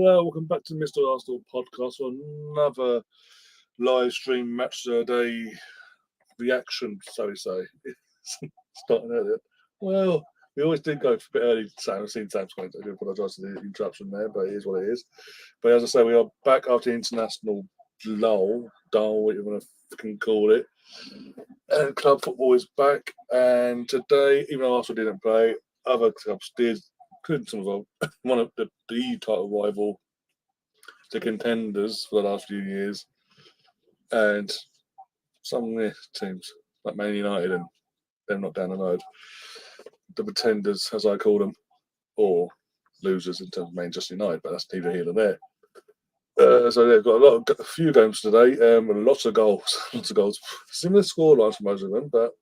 Hello, welcome back to Mr. Arsenal podcast for another live stream match of the day reaction, so we say. Starting earlier. Well, we always did go for a bit early. I've seen Sam's comment. I do apologise for the interruption there, but it is what it is. But as I say, we are back after the international lull, whatever you want to fucking call it. And club football is back. And today, even though Arsenal didn't play, other clubs did, including some of one of the title rival, the contenders for the last few years, and some teams like Man United and them not down the road, the pretenders, as I call them, or losers in terms of Manchester United, but that's neither here nor there. So they've got a few games today, with lots of goals, Similar scorelines for most of them, but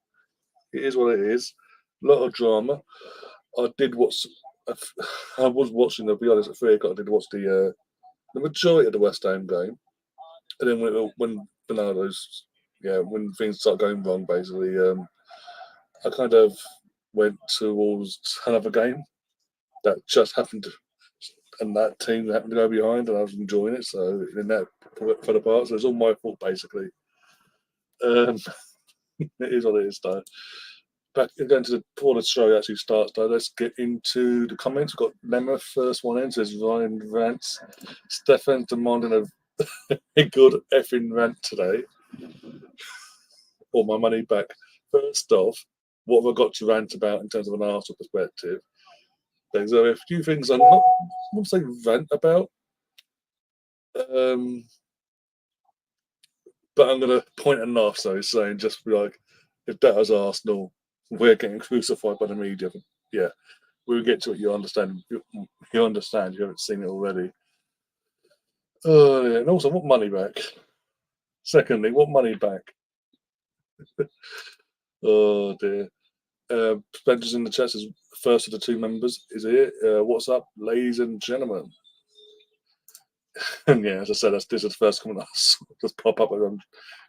it is what it is. A lot of drama. I was watching. I'll be honest, at 3 o'clock. I did watch the majority of the West Ham game, and then when Bernardo's, when things start going wrong, basically, I kind of went towards another game that just happened to, and that team happened to go behind, and I was enjoying it. So then that fell apart. So it's all my fault, basically. It is what it is, though. Back again to before the show actually starts, though, let's get into the comments. We've got Lemma, first one in, says Ryan rants. Stefan demanding a good effing rant today. Or my money back. First off, what have I got to rant about in terms of an Arsenal perspective? There's a few things I'm not going to say rant about, but I'm going to point and laugh, so he's saying, just be like, if that was Arsenal, we're getting crucified by the media. But yeah, we'll get to it. You understand. You understand. You haven't seen it already. And also, what money back? Secondly, what money back? Oh dear. Spencer's in the chat says, first of the two members is here. What's up, ladies and gentlemen? And yeah, as I said, this is the first comment I just pop up as I'm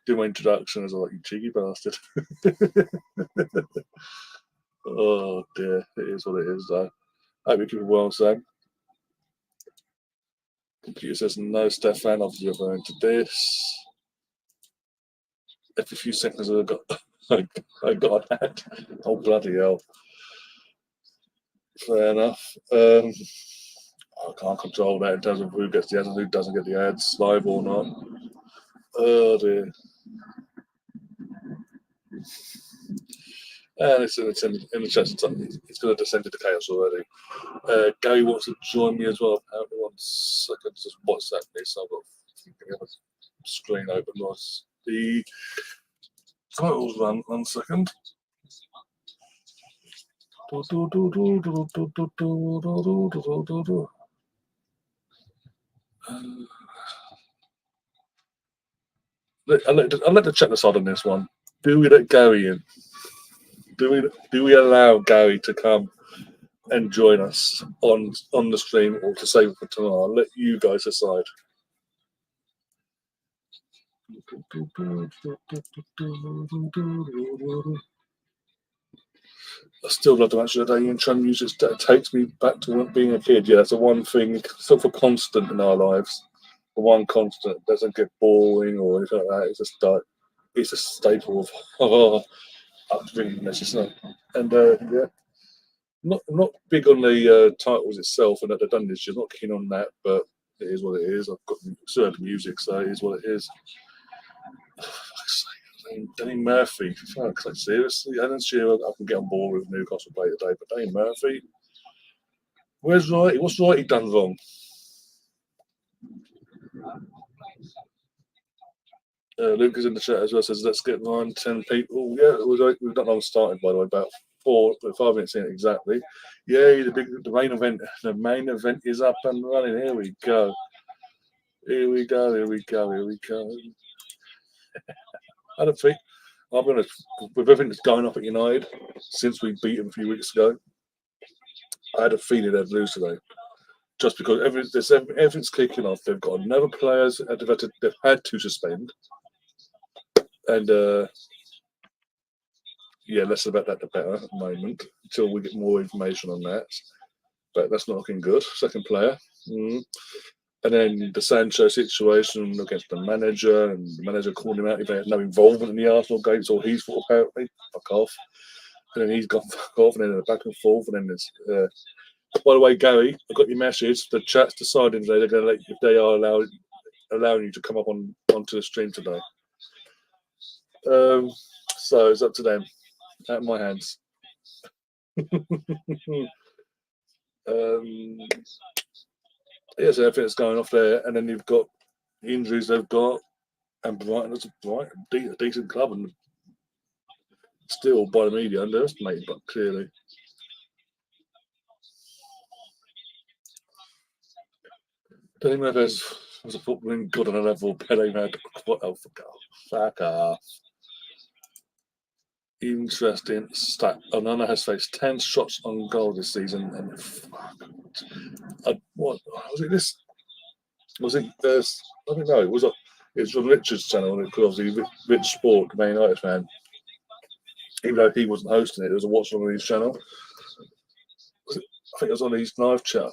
doing my introduction. As I'm like, you cheeky bastard. Oh dear, it is what it is, though. I hope you keep it well, Sam. Computer says no, Stefan. Obviously, you're going to this. Every few seconds, I got that. Oh bloody hell! Fair enough. I can't control that in terms of who gets the ads and who doesn't get the ads, live or not. Oh dear. And it's in the chat. It's going to descend into chaos already. Gary wants to join me as well. Apparently, 1 second. Just WhatsApp me, so I've got a screen open. Was the titles run? 1 second. I'll let the chat decide on this one. Do we let Gary in? Do we allow Gary to come and join us on the stream, or to save it for tomorrow? I'll let you guys decide. I still love the match of the day. Intro music that takes me back to being a kid. Yeah, that's the one thing, sort of a constant in our lives. The one constant doesn't get boring or anything like that. It's just like, it's a staple of upbringingness, isn't it? And yeah, not big on the titles itself and that they've done this year. Not keen on that, but it is what it is. I've got certain music, so it is what it is. Danny Murphy, fuck, like, seriously? Alan Shearer, I can get on board with Newcastle play today, but Danny Murphy, where's Wrighty? What's Wrighty done wrong? Luke is in the chat as well, says, let's get 9, 10 people. Yeah, we've not long started, by the way, about 5 minutes in exactly. Yay, the main event is up and running. Here we go. I don't think, I'll be honest, with everything that's going up at United since we beat them a few weeks ago, I had a feeling they'd lose today. Just because everything's kicking off. They've got another players they've had to suspend. And yeah, less about that the better at the moment, until we get more information on that. But that's not looking good. Second player. And then the Sancho situation against the manager, and the manager called him out if they had no involvement in the Arsenal game. It's all his fault, apparently. Fuck off. And then he's gone fuck off, and then they're back and forth. And then there's. By the way, Gary, I got your message. The chat's deciding today they're going to let you, if they are allowing you to come up onto the stream today. So it's up to them. Out of my hands. Yeah, so everything's going off there, and then you've got the injuries they've got, and Brighton's a decent club, and still by the media underestimated, but clearly. Danny Neves was a footballing god on a level. Pele had fuck off. Interesting stat. Onana has faced 10 shots on goal this season, and what was it? This was it? There's I don't know. It was from Richard's channel, and it could obviously Rich Sport, Man United fan. Even though he wasn't hosting it, it was a Watchalong on his channel. I think it was on his live chat.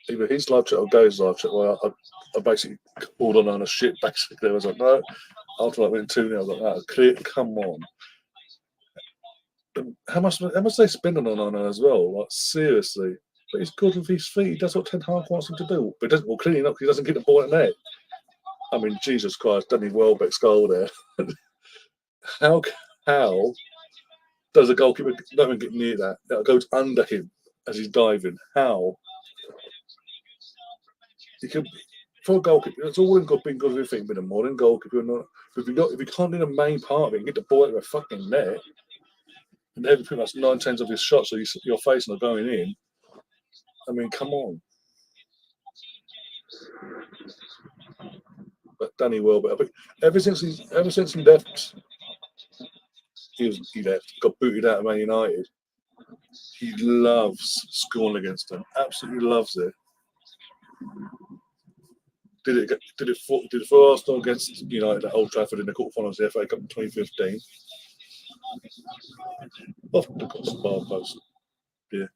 Either his live chat or Gary's live chat. Well, I basically called on a shit. Basically, I was like, no. After I went 2-0, I was like, no, clear. Come on. How much they spend on Onana as well? Like seriously, but he's good with his feet. He does what Ten Hag wants him to do. But he doesn't. Well, clearly not. He doesn't get the ball in there. I mean, Jesus Christ, Danny Welbeck's goal there. how does a goalkeeper not even get near that? That goes under him as he's diving. How? You can for a goalkeeper. It's all in good being good with your feet, but a modern goalkeeper. Not, if you can't do the main part of it and get the ball out of a fucking net. And every pretty much 9/10 of his shots are you're facing are going in. I mean, come on. But Danny Welbeck, ever since he left, he left, got booted out of Man United. He loves scoring against them. Absolutely loves it. Did it for Arsenal against United at Old Trafford in the quarterfinals of the FA Cup in 2015. Off the bar post. Yeah.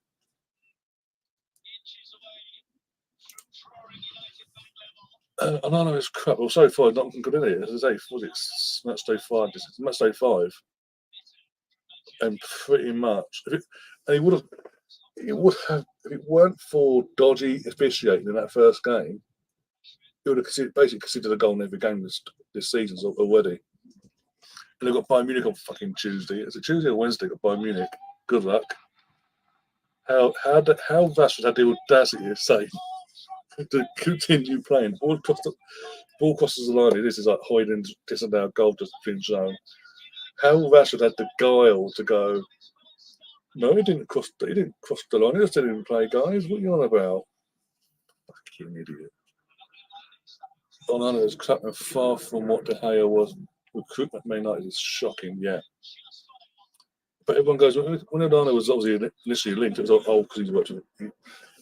I know it's crap. Well, so far, not good in it. As I say, was it match day 5? Match day 5, and pretty much, he would have if it weren't for dodgy officiating in that first game, he would have basically considered a goal in every game this season already. And they've got Bayern Munich on fucking Tuesday. Is it Tuesday or Wednesday? Got Bayern Munich. Good luck. How Rashford had the audacity to say to continue playing? Ball crosses the line. This is like Hoyland's disallowed goal just been shown. How Rashford had the guile to go, no, he didn't cross the line. He just didn't play, guys. What are you on about? Fucking idiot. Onana is crap and far from what De Gea was. Recruitment Man United is shocking, yeah. But everyone goes, when Onana was obviously initially linked, it was because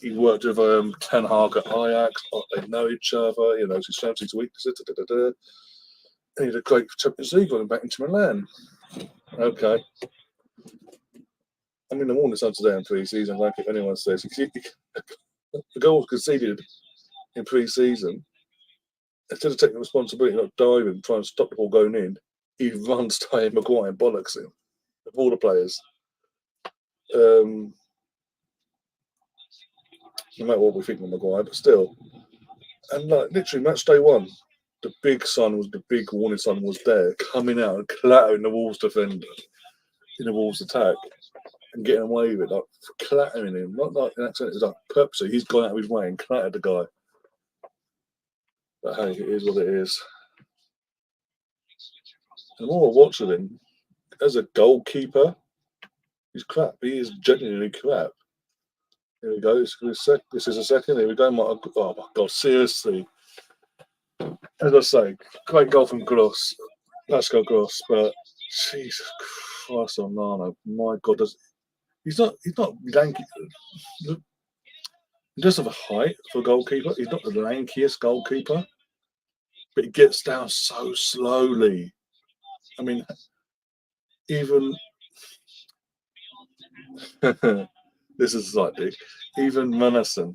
he worked with Ten Hag at Ajax. They know each other, his strengths, his weaknesses. And he had a great Champions League going back into Milan. Okay. I mean, the warning sun today in pre-season, like if anyone says the goal was conceded in pre-season, instead of taking responsibility, not diving, trying to stop the ball going in, he runs to Harry Maguire and bollocks him of all the players. No matter what we think of Maguire, but still. And like literally, match day 1, the big warning sun was there, coming out and clattering the Wolves defender in the Wolves attack and getting away with it, like clattering him, not like an accident. It's like purposely, he's gone out of his way and clattered the guy. But hey, it is what it is. And the more I watch of him, as a goalkeeper, he's crap. He is genuinely crap. Here we go. This is a second. Here we go. Oh my God, seriously. As I say, great goal from Gross. Pascal Gross, but Jesus Christ, Onana, my God, he's not lanky. He does have a height for a goalkeeper. He's not the lankiest goalkeeper, but he gets down so slowly. I mean, even this is slightly. Even Manasson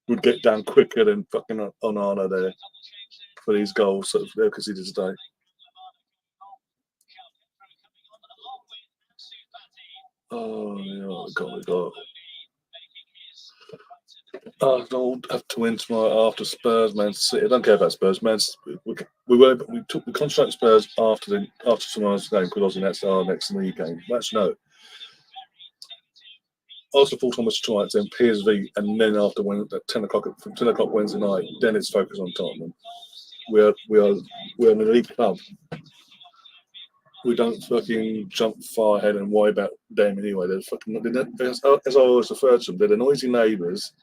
would get down quicker than fucking Onana there for these goals that they're conceded today. Oh, yeah, we got. Arsenal have to win tomorrow after Spurs, Man City. I don't care about Spurs, man. We concentrated Spurs after tomorrow's game because obviously that's our next league game. Let's know. Arsenal full-time was tonight, then PSV, and then after at 10 o'clock from 10 o'clock Wednesday night, then it's focused on Tottenham. We're an elite club. We don't fucking jump far ahead and worry about them anyway. They're fucking, as I always refer to them, they're the noisy neighbours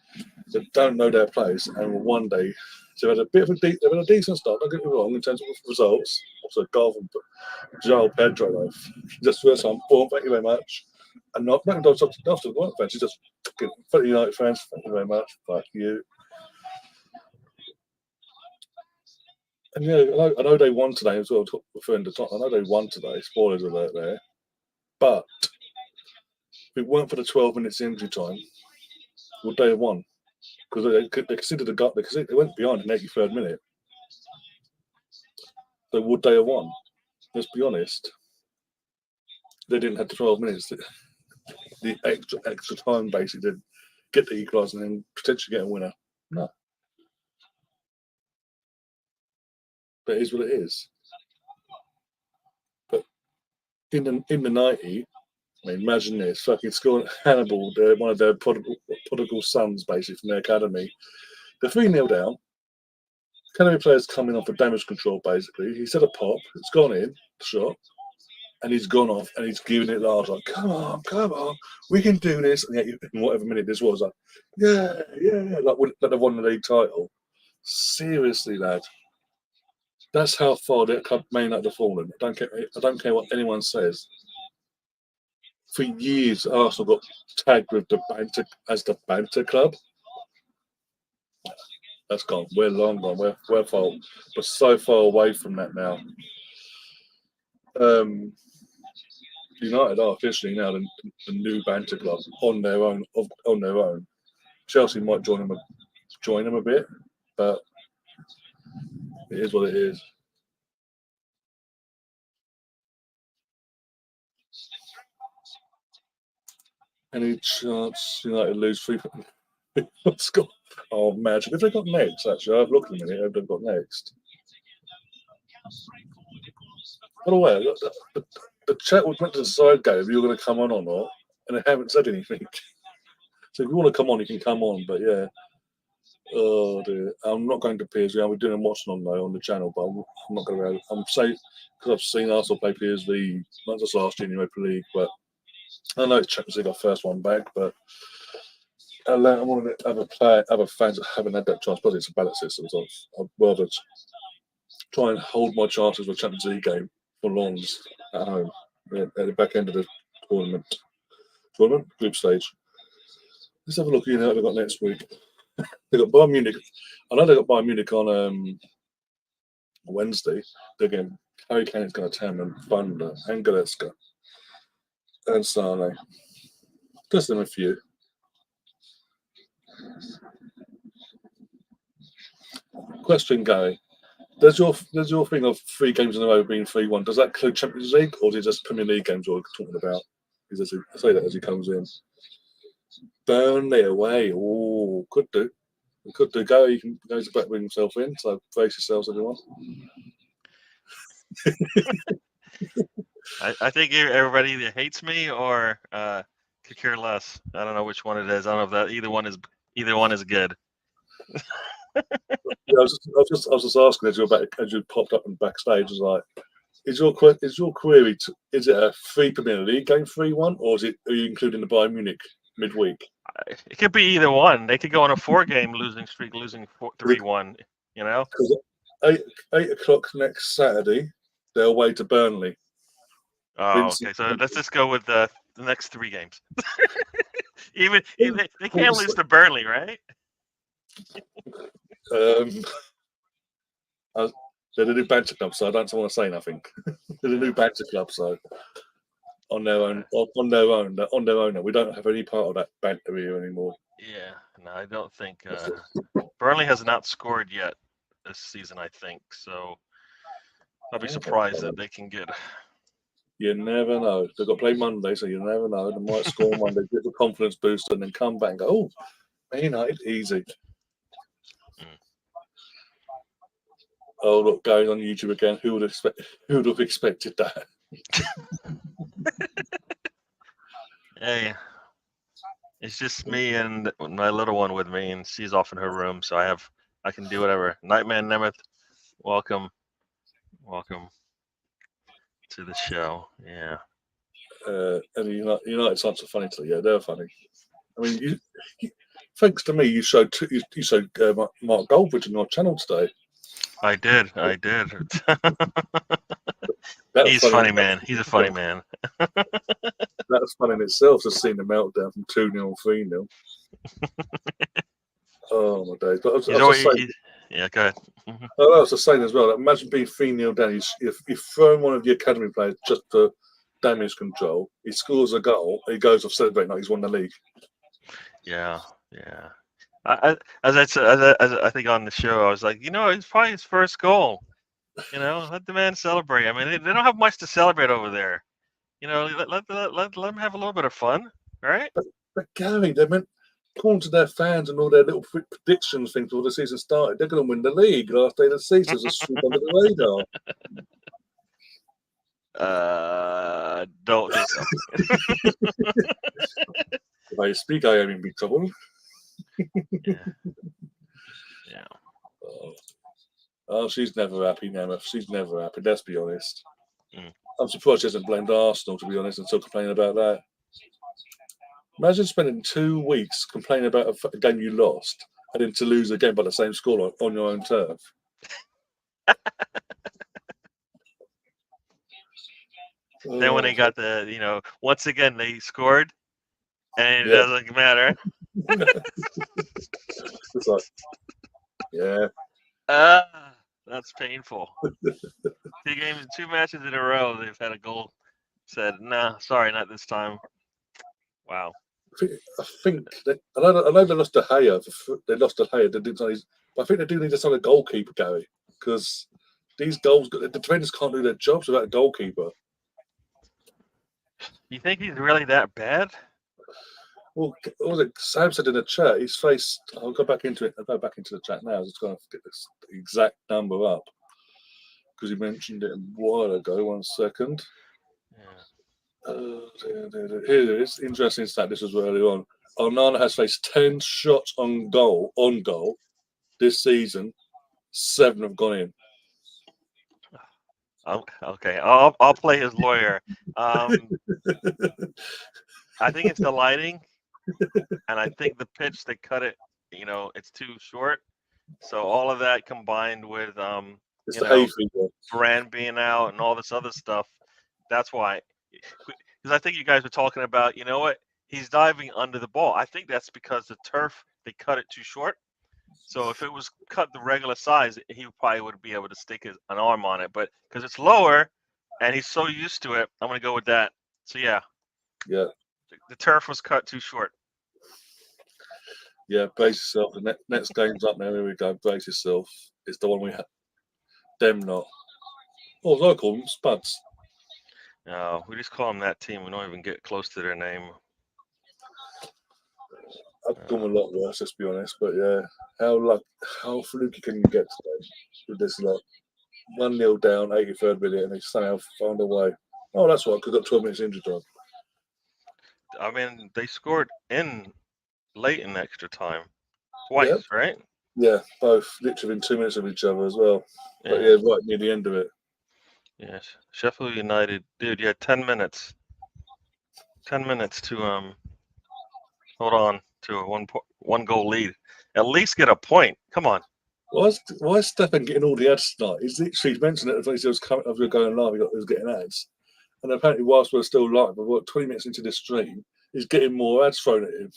that don't know their place, and one day they've had they've had a decent start. Don't get me wrong in terms of results. Also, goal from Joel Pedro, though. Just first time, thank you very much. And not after the White fans, it's just fucking United fans. Thank you very much. Fuck you. And yeah, I know they won today as well. Referring to Tottenham, I know they won today. Spoilers alert there. But if it weren't for the 12 minutes injury time, would they have won? Because they considered they went behind in the 83rd minute. So would they have won? Let's be honest. They didn't have the 12 minutes. The extra time basically to get the equaliser and then potentially get a winner. No. But it is what it is. But in the 90, I mean, imagine this: fucking scoring Hannibal, one of their prodigal sons, basically from their academy. They're 3-0 down. Academy players coming off for damage control, basically. He said a pop, it's gone in, shot, and he's gone off and he's giving it large, like, come on, we can do this. And yet, in whatever minute this was, like, yeah, like they won the league title. Seriously, lad. That's how far the club may not have fallen. I don't care what anyone says. For years, Arsenal got tagged with the banter club. That's gone. We're long gone. We're so far away from that now. United are officially now the new banter club on their own. Chelsea might join them a bit, but it is what it is. Any chance United lose 3? Oh, imagine if they got next. Actually, I've looked a minute. If they've got next. By the way, the chat was meant to decide, Gabe, if you're going to come on or not, and they haven't said anything. So if you want to come on, you can come on. But yeah, oh dear, I'm not going to PSV. I'll be doing a Watchalong though on the channel, but I'm not going to. I'm saying because I've seen Arsenal play PSV not just last year in the Europa League, but I know it's Champions League our first one back, but I want to other fans that haven't had that chance. But it's a ballot system, so I'd rather try and hold my chances with a Champions League game for Lons at home at the back end of the tournament group stage. Let's have a look at what they've got next week. They've got Bayern Munich. I know they've got Bayern Munich on Wednesday. They're getting Harry Kane is going to turn them Thunder and Goretzka and Sane. Just them a few. Question, Gary. Does your thing of 3 games in a row being 3-1, does that include Champions League or is it just Premier League games we're talking about? I say that as he comes in. Burnley away. Oh, could do. It could do. Gary, you can go to back with himself in, so brace yourselves, everyone. I think everybody either hates me or could care less. I don't know which one it is. I don't know if that either one is good. Yeah, I was just asking as you popped up and backstage. I was like, is your query? Is it a 3 Premier League game 3-1, or are you including the Bayern Munich midweek? It could be either one. They could go on a 4-game losing streak, losing 3-1. You know. 8 o'clock next Saturday, they're away to Burnley. Oh, okay. So let's just go with the next 3 games. Even they can't lose to Burnley, right? They're the new banter club, so I don't want to say nothing. They're the new banter club, so on their own. We don't have any part of that banter here anymore. Yeah, No, I don't think Burnley has not scored yet this season. I think so. I'll be surprised that they can get. You never know. They've got to play Monday, so you never know. They might score Monday, get the confidence boost, and then come back and go, "Oh, Man United, easy." Oh, look, going on YouTube again. Who would have expected that? Hey, it's just me and my little one with me, and she's off in her room, so I can do whatever. Nightman Nemeth, welcome to the show. Yeah. And United songs are funny too. Yeah, they're funny. I mean, thanks to me, you showed Mark Goldbridge on your channel today. I did. He's funny, man. He's a funny man. That's fun in itself, just seeing the meltdown from 2-0 and 3-0. Oh, my days. But I was just saying, yeah, go ahead. I was just saying as well, imagine being 3-0 down. You've thrown one of the academy players just for damage control. He scores a goal. He goes off celebrating like he's won the league. Yeah. As I think on the show, I was like, it's probably his first goal. Let the man celebrate. I mean, they don't have much to celebrate over there. Let them have a little bit of fun, right? But Gary, they meant according to their fans and all their little predictions things before the season started, they're going to win the league last day of the season. Just swoop under the radar. Don't think so. If I speak, I am in big trouble. Yeah. Oh, she's never happy, Nemeth. She's never happy, let's be honest. I'm surprised she hasn't blamed Arsenal, to be honest, and still complaining about that. Imagine spending 2 weeks complaining about a game you lost and then to lose again by the same score on your own turf. Then when they got once again they scored, and it doesn't matter. It's like, yeah. That's painful. 2 matches in a row, they've had a goal said, nah, sorry, not this time. Wow. I think I know they lost to Haya. They lost to Haya. But I think they do need to sign a goalkeeper, Gary, because these the defenders can't do their jobs without a goalkeeper. You think he's really that bad? Well, what was it? Sam said in the chat, his face. I'll go back into it. I'll go back into the chat now. I was going to get this exact number up because he mentioned it a while ago. 1 second. Yeah. Here it is. Interesting stat. This was early on. Onana has faced 10 shots on goal this season. 7 have gone in. Okay, I'll play his lawyer. I think it's the lighting, and I think the pitch they cut it. It's too short. So all of that combined with Brand being out and all this other stuff, that's why. Because I think you guys were talking about, he's diving under the ball. I think that's because the turf, they cut it too short. So if it was cut the regular size, he probably would be able to stick an arm on it. But because it's lower and he's so used to it, I'm going to go with that. So, yeah. Yeah. The turf was cut too short. Yeah, brace yourself. The next game's up now. Here we go. Brace yourself. It's the one we had. Them not. Oh, what do I call them? Spuds. No, we just call them that team. We don't even get close to their name. I've done a lot worse, let's be honest. But yeah, how fluky can you get today with this lot? 1-0 down, 83rd minute, and they somehow found a way. Oh, that's right, because got 12 minutes injury time. I mean, they scored in late in extra time. Twice, right? Yeah, both literally in 2 minutes of each other as well. Yeah. But yeah, right near the end of it. Yes. Sheffield United, dude, you had 10 minutes. 10 minutes to hold on to a one goal lead. At least get a point. Come on. Why is Stefan getting all the ads tonight? He's mentioned it as he was going live. He was getting ads, and apparently, whilst we're still live, we're 20 minutes into the stream, he's getting more ads thrown at him.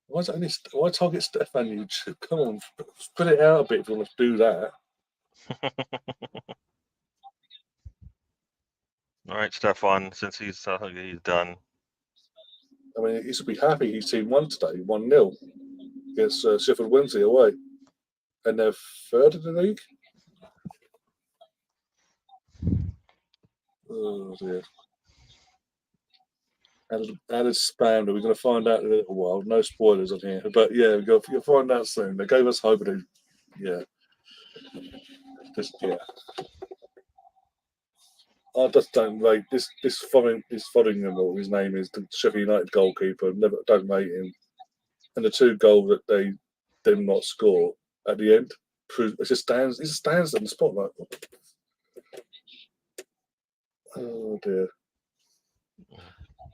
Why target Stefan YouTube? Come on, spread it out a bit if you want to do that. All right, Stefan, since he's done. I mean, he should be happy his team won today, 1-0 against Sheffield Wednesday away. And they're third in the league. Oh, dear. Added spam. We're going to find out in a little while. No spoilers on here. But yeah, you'll find out soon. They gave us hope. Yeah. Yeah. I just don't rate this Fotheringham, or his name is, the Sheffield United goalkeeper. Don't rate him. And the 2 goals that they did not score at the end, it just stands in the spotlight. Oh dear.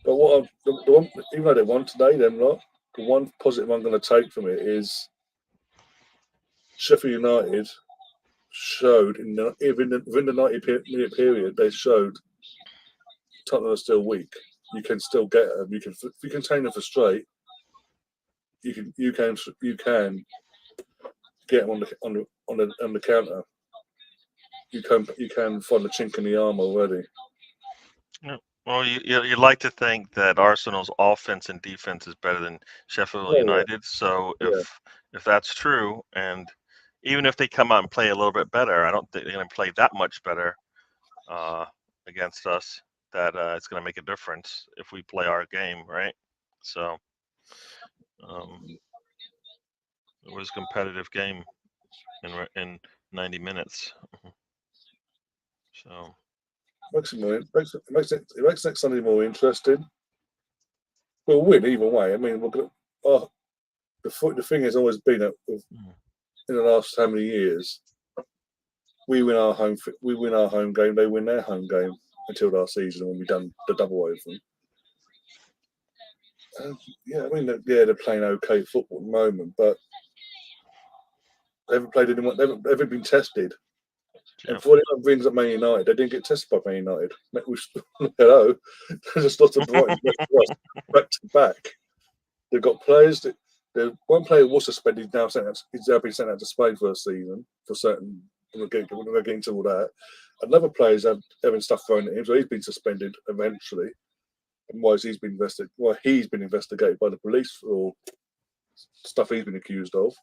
But the one, even though they won today, the one positive I'm going to take from it is Sheffield United showed within the 90-minute period, they showed Tottenham are still weak. You can still get them. If you contain them for straight, you can get them on the counter. You can find the chink in the armor already. Yeah. Well, you like to think that Arsenal's offense and defense is better than Sheffield United. Yeah. So if that's true, and even if they come out and play a little bit better, I don't think they're going to play that much better against us. That it's going to make a difference if we play our game, right? So it was a competitive game in 90 minutes. So it makes next Sunday more interesting. We'll win either way. I mean, the thing has always been that in the last how many years, we win our home game, they win their home game until last season when we done the double over them. I mean, they're playing okay football at the moment, but they haven't played anyone. They haven't been tested. Yeah. And for anyone brings up Man United, they didn't get tested by Man United. Hello, they just lost to Brighton back to back. They've got players. One player was suspended. He's now been sent out to Spain for a season for certain. We're getting to all that. Another player's having stuff thrown at him, so he's been suspended eventually. And he's been investigated by the police for stuff he's been accused of.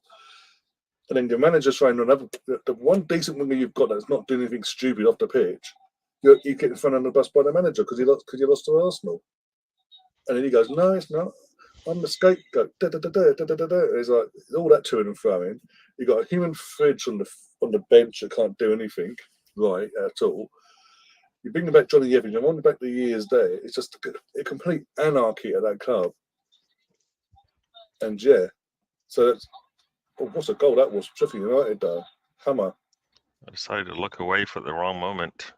And then your manager's throwing the one decent winger you've got that's not doing anything stupid off the pitch. You get in front of the bus by the manager because you lost to Arsenal. And then he goes, "No, it's not. I'm the scapegoat." It's like all that to and fro. You got a human fridge on the bench that can't do anything right at all. You bring back Johnny Evans, you want back the years there. It's just a complete anarchy at that club. And so that's what's a goal that was? Sheffield United though. Hammer. I decided to look away for the wrong moment.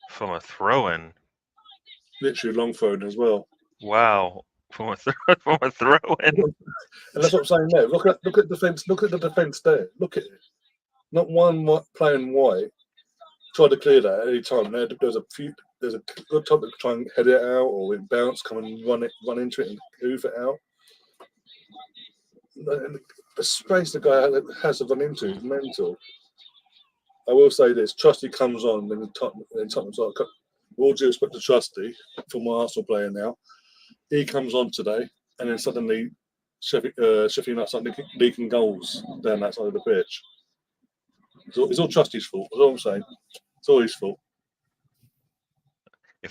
From a throw-in. Literally long throw-in as well. Wow. From a throw-in. And that's what I'm saying there. Look at the defense. Look at the defense there. Look at it. Not one playing white tried to clear that at any time. There's a good time to try and head it out, or it bounce, come and run into it and hoof it out. And the space the guy has to run into is mental. I will say this: Trusty comes on, and Tottenham's like, with all due respect to Trusty, for my Arsenal player now, he comes on today, and then suddenly Sheffield United start leaking goals down that side of the pitch. It's all Trusty's fault. That's all I'm saying. It's all his fault.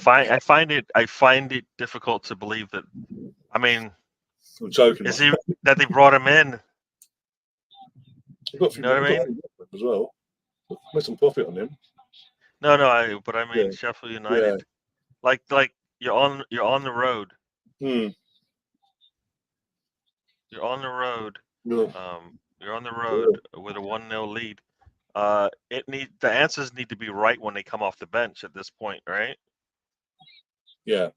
I find it difficult to believe that. I mean, I'm joking. Is he that they brought him in? You know what I mean? As well, made some profit on him. No, but I mean Sheffield United. Yeah. Like you're on the road. You're on the road. Yeah. You're on the road with a 1-0 lead. The answers need to be right when they come off the bench at this point, right? Yeah.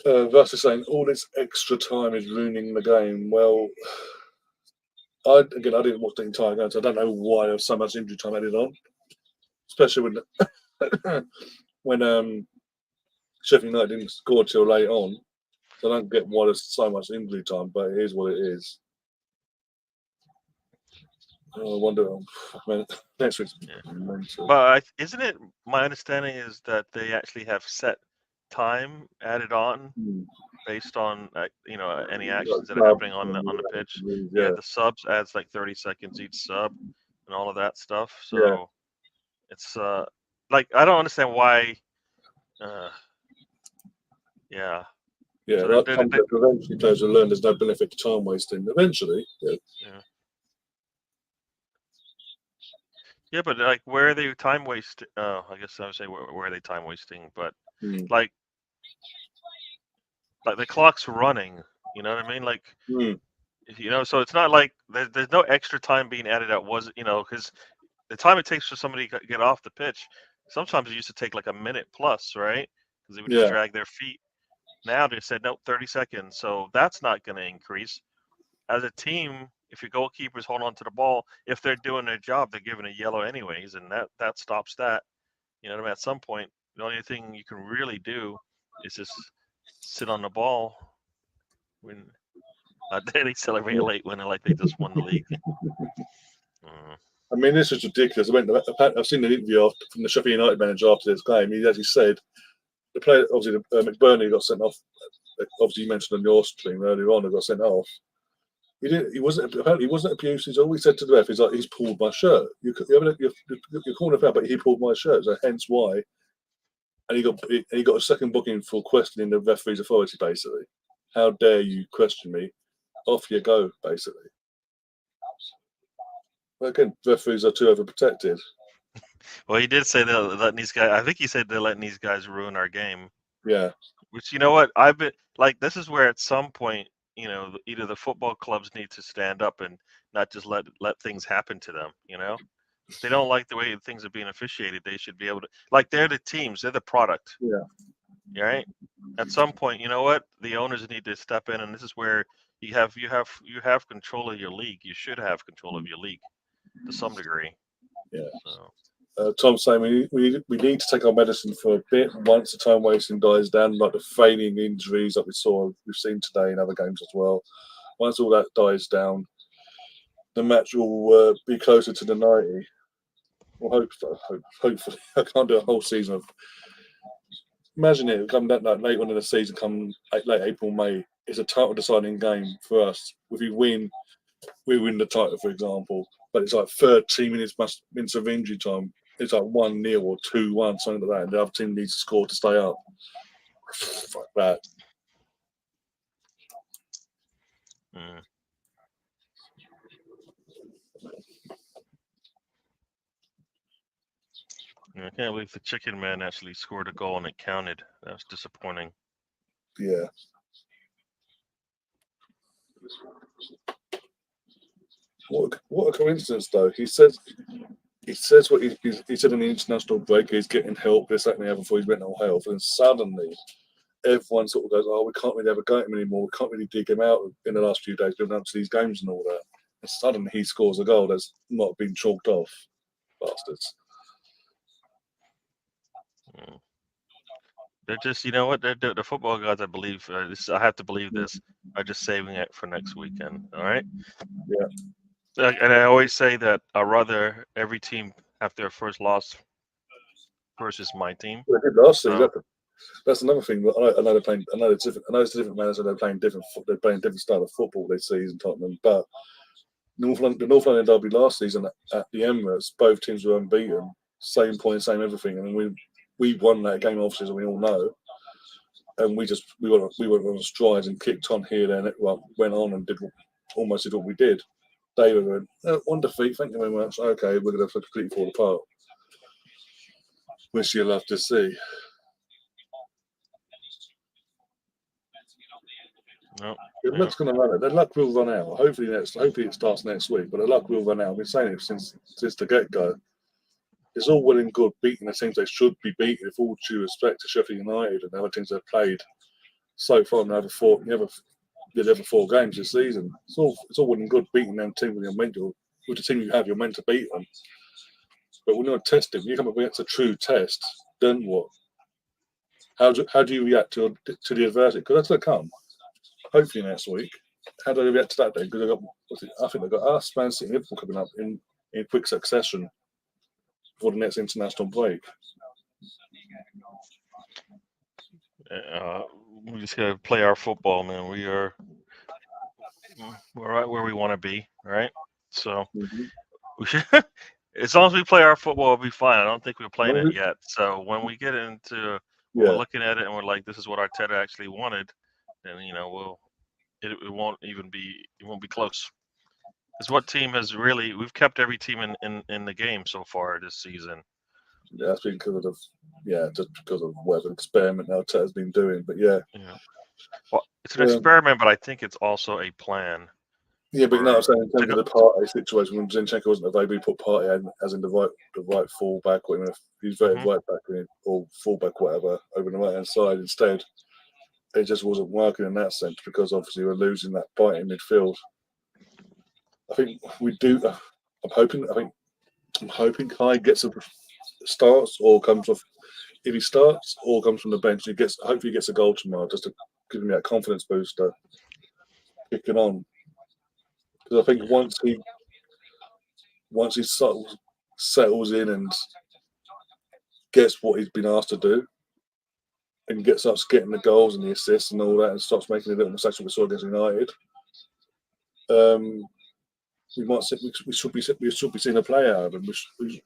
Versus saying all this extra time is ruining the game. Well, I didn't watch the entire game, so I don't know why there was so much injury time added on. Especially when Sheffield United didn't score till late on. So I don't get why there's so much injury time, but it is what it is. I wonder. Next week's. Yeah. But isn't it? My understanding is that they actually have set time added on based on any actions that are happening on the pitch. Yeah, the subs adds like 30 seconds each sub and all of that stuff. So it's like I don't understand why. Yeah. Yeah, So eventually players will learn there's no benefit to time wasting. Eventually, yeah. Yeah, but like, where are they time wasting? I guess I would say where are they time wasting? But like the clock's running. You know what I mean? Like, so it's not like there's no extra time being added out. Because the time it takes for somebody to get off the pitch, sometimes it used to take like a minute plus, right? Because they would just drag their feet. Now they said no, 30 seconds. So that's not going to increase. As a team, if your goalkeepers hold on to the ball, if they're doing their job, they're given a yellow anyways, and that stops that. You know what I mean? At some point, the only thing you can really do is just sit on the ball when they celebrate a late winner like they just won the league. I mean, this is ridiculous. I've seen an interview from the Sheffield United manager after this game. He actually said the player, obviously, McBurney got sent off. Obviously, you mentioned on your stream earlier on, he got sent off. He wasn't abused. He's always said to the ref, he's like, he's pulled my shirt. You're calling a foul, but he pulled my shirt, so hence why. And he got a second booking for questioning the referee's authority. Basically, how dare you question me? Off you go, basically. Well, again, referees are too overprotected. Well, he did say they're letting these guys. I think he said they're letting these guys ruin our game. Yeah. Which, you know what, I've been like, this is where at some point, either the football clubs need to stand up and not just let things happen to them. If they don't like the way things are being officiated, they should be able to. Like, they're the teams, they're the product. Yeah. Right. At some point, you know what, the owners need to step in, and this is where you have control of your league. You should have control of your league to some degree. Yeah. So. Tom's saying we need to take our medicine for a bit once the time wasting dies down, like the feigning injuries that we've seen today in other games as well. Once all that dies down, the match will be closer to the 90. Well, hopefully, I can't do a whole season of. Imagine it come that late on in the season, come late April, May. It's a title deciding game for us. If we win the title, for example. But it's like 13 minutes of injury time. It's like 1-0 or 2-1, something like that. And the other team needs to score to stay up. Fuck that. I can't believe the Chicken Man actually scored a goal and it counted. That was disappointing. Yeah. What a coincidence, though. He says what he said in the international break. He's getting help, this, that, and the other for his mental health. And suddenly, everyone sort of goes, "Oh, we can't really ever go at him anymore. We can't really dig him out in the last few days, building up to these games and all that." And suddenly, he scores a goal that's not been chalked off. Bastards. They're just, you know what? The football gods, I believe, I have to believe this, are just saving it for next weekend. All right. Yeah. And I always say that I'd rather every team have their first loss versus my team. Well, they did last season. That's another thing. I know they're playing. I know it's different. I know it's a different manager. They're playing different. They're playing different style of football this season, Tottenham. But the North London derby last season at the Emirates, both teams were unbeaten. Same point, same everything, and we won that game, obviously, as we all know. And we went on strides and kicked on here. Then it went on and almost did what we did. They went one defeat. Thank you very much. Okay, we're going to completely fall apart. Which you'll have to see. No, the luck's going to run out. The luck will run out. Hopefully it starts next week. But the luck will run out. I've been saying it since the get-go. It's all well and good beating the teams they should be beating, with all due respect to Sheffield United and the other teams they've played so far in the other 4 games this season. It's all well and good beating them teams with the team you have. You're meant to beat them. But when you're testing, when you come up against a true test, then what? How do you react to the adversity? Because that's going to come. Hopefully next week. How do they react to that then? Because I think they've got us, Man City, and Liverpool coming up in quick succession for the next international break. We just gotta play our football, man. We're right where we want to be, right? So we should, as long as we play our football, we'll be fine. I don't think we're playing it yet. So when we get into, we're looking at it and we're like, this is what Arteta actually wanted, then it won't be close. Because what team has really, we've kept every team in the game so far this season. Yeah, that's been because of just because of whatever experiment Arteta's been doing. But yeah. Well, it's an experiment, but I think it's also a plan. Yeah, but you know what I'm saying, in terms of the Partey situation, when Zinchenko wasn't available, he put Partey as in the right full-back, or if he's very right back or full-back, whatever, over the right-hand side instead. It just wasn't working in that sense because obviously we're losing that bite in midfield. I think we do. I'm hoping Kai gets starts or comes off. If he starts or comes from the bench, hopefully he gets a goal tomorrow just to give me that confidence booster. Kicking on. Because I think once he settles in and gets what he's been asked to do, and starts getting the goals and the assists and all that, and starts making a little mistake we saw against United, we should be seeing a play out of him.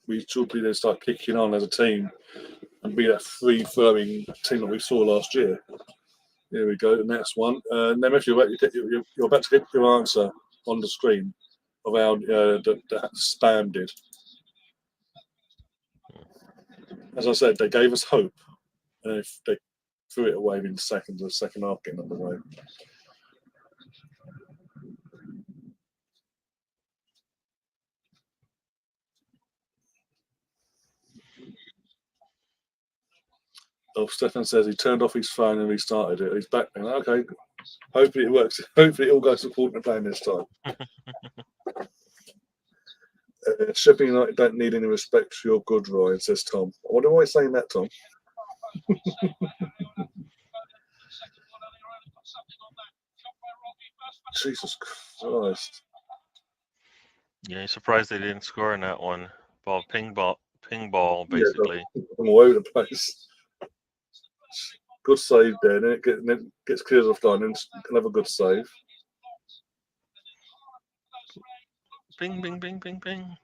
We should be there, start kicking on as a team and be that free flowing team that we saw last year. Here we go, the next one. Nemeth, you're about to get your answer on the screen of how the spam did. As I said, they gave us hope, and if they threw it away in the second half getting underway. Oh, Stefan says he turned off his phone and restarted it. He's back now. Okay, hopefully it works. Hopefully it all goes according to plan this time. Sheffield United don't need any respect for your good, Ryan, says Tom. What am I saying that, Tom? Jesus Christ. Yeah, he's surprised they didn't score in that one. Ping ball, basically. Yeah, I'm all over the place. Good save there, and it gets cleared off line, and can have a good save. Bing, bing, bing, bing, bing.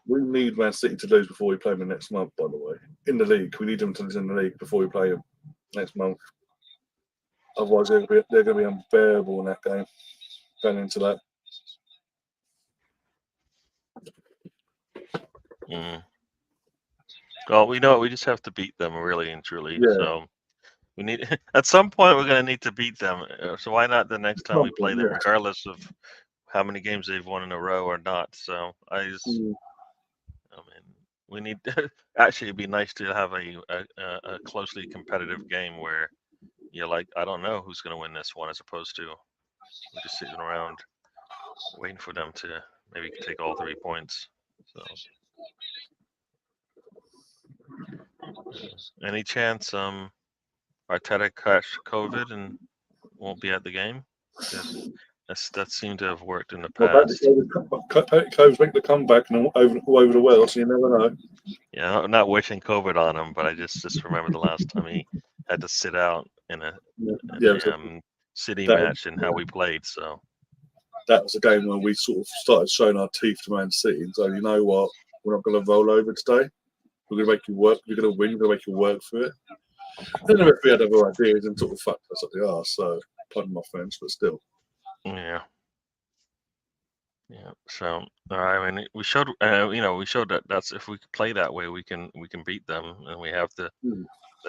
We need Man City to lose before we play them next month, by the way. In the league. We need them to lose in the league before we play them next month. Otherwise, they're going to be unbearable in that game, going into that. Well, we know we just have to beat them, really and truly. Yeah. So we need, at some point, we're going to need to beat them. So why not the next time we play them, regardless of how many games they've won in a row or not? So we need actually it'd be nice to have a closely competitive game where you're like, I don't know who's going to win this one, as opposed to we're just sitting around waiting for them to maybe take all 3 points. So any chance Arteta catch COVID and won't be at the game? That seemed to have worked in the past. COVID's make the comeback and all over the world, so you never know. Yeah, I'm not wishing COVID on him, but I just remember the last time he had to sit out in a City match and how we played. So that was a game where we sort of started showing our teeth to Man City and saying, you know what, we're not going to roll over today. We're going to make you work. We're going to win. We're going to make you work for it. I don't know if we had other ideas and sort of fucked us up the arse. So, pardon my French, but still. Yeah. So, I mean, we showed, we showed that that's if we play that way, we can beat them, and we have the